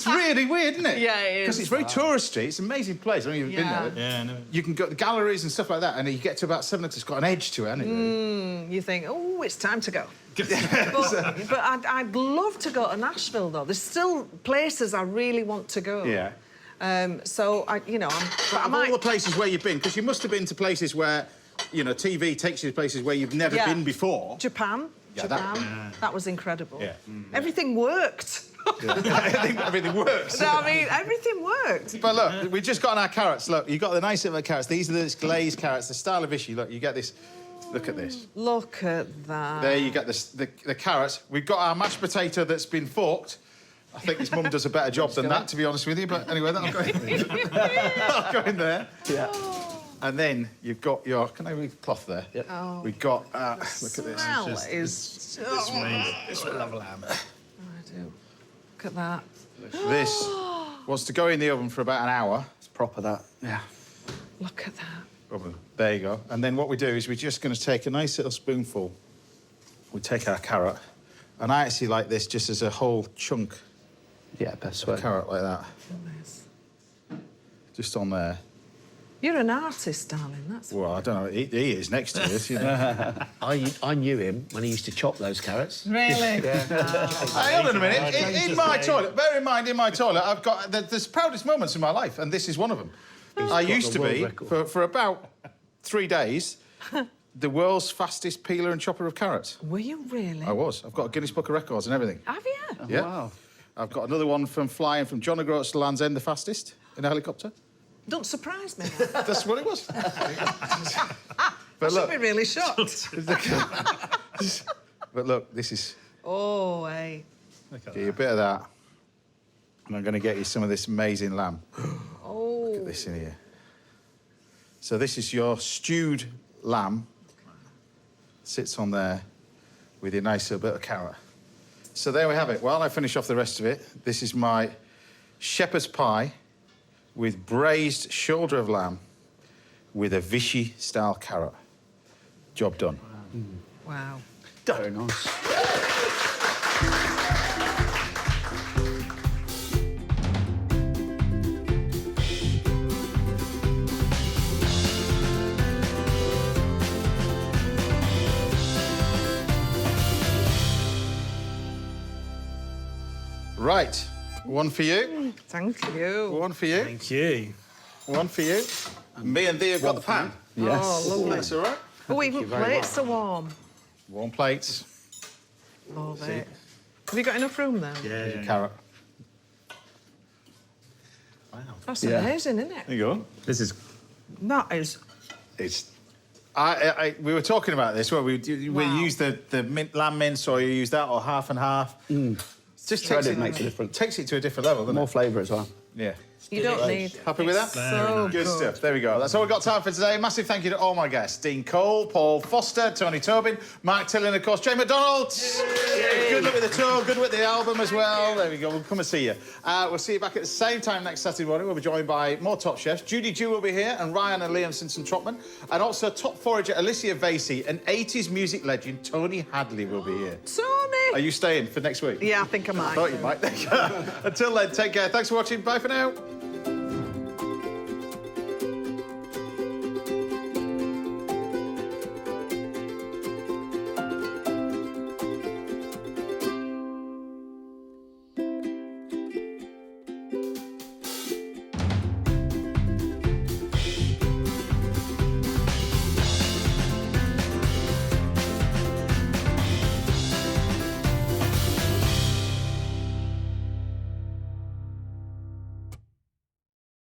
really weird, isn't it? Yeah, it is. Because it's very touristy. It's an amazing place. I mean, you've been there. Yeah, I know. You can go to galleries and stuff like that, and you get to about 7 o'clock, it's got an edge to it, hasn't it? You think, oh, it's time to go. but I'd love to go to Nashville, though. There's still places I really want to go. Yeah. So, all the places where you've been, because you must have been to places where, TV takes you to places where you've never been before. Japan. Yeah, that was incredible. Yeah. Everything worked. Everything works. No, I mean, everything worked. But look, we've just got our carrots. Look, you've got the nice little carrots. These are the glazed carrots, the style of issue. Look, you get this. Look at this. Look at that. There you get the carrots. We've got our mashed potato that's been forked. I think his mum does a better job than that, to be honest with you. But anyway, that'll go in. That'll go in there. Yeah. And then you've got your... Can I read the cloth there? Yep. Oh. We've got... look at this. Smell is... It's a love lamb. I do. Look at that. This was to go in the oven for about an hour. It's proper, that. Yeah. Look at that. There you go. And then what we do is we're just going to take a nice little spoonful. We take our carrot, and I actually like this just as a whole chunk. Yeah, best way. Carrot like that. Nice. Just on there. You're an artist, darling. That's. Well, I don't know. He is next to us, you know. I knew him when he used to chop those carrots. Really? Hang on a minute. In my toilet, bear in mind, in my toilet, I've got the proudest moments in my life, and this is one of them. I used to be, for about 3 days, the world's fastest peeler and chopper of carrots. Were you really? I was. I've got a Guinness Book of Records and everything. Have you? Yeah. Wow. I've got another one from flying from John O'Groats to Land's End, the fastest, in a helicopter. Don't surprise me. That's what it was. But look, be really shocked. But look, this is... Oh, hey. Get you a bit of that. And I'm going to get you some of this amazing lamb. Oh. Look at this in here. So this is your stewed lamb. Sits on there with your nice little bit of carrot. So there we have it. While I finish off the rest of it, this is my shepherd's pie with braised shoulder of lamb with a Vichy-style carrot. Job done. Wow. Very nice. Right. One for you. Thank you. One for you. Thank you. One for you. Me and Thea have got the pan. Yes. Oh, lovely. That's all right. Oh, even plates are warm. Warm plates. Love it. Have you got enough room there? Yeah. Carrot. That's Yeah. amazing, isn't it? There you go. This is That is. It's. We were talking about this. Well, we Wow. use the lamb mince, or you use that, or half and half. Just Shredded makes a difference. Takes it to a different level, doesn't More it? flavour as well. Yeah. You don't need. Happy with that? So Good stuff. There we go. That's all we've got time for today. Massive thank you to all my guests. Dean Cole, Paul Foster, Tony Tobin, Mark Tilley, and, of course, Jane McDonald. Good luck with the tour. Good luck with the album as well. There we go. We'll come and see you. We'll see you back at the same time next Saturday morning. We'll be joined by more top chefs. Judy Dew will be here, and Ryan and Liam Simpson-Trotman. And also top forager Alicia Vasey and 80s music legend Tony Hadley will be here. Tony. Are you staying for next week? Yeah, I think I might. I thought you might. Until then, take care. Thanks for watching. Bye for now.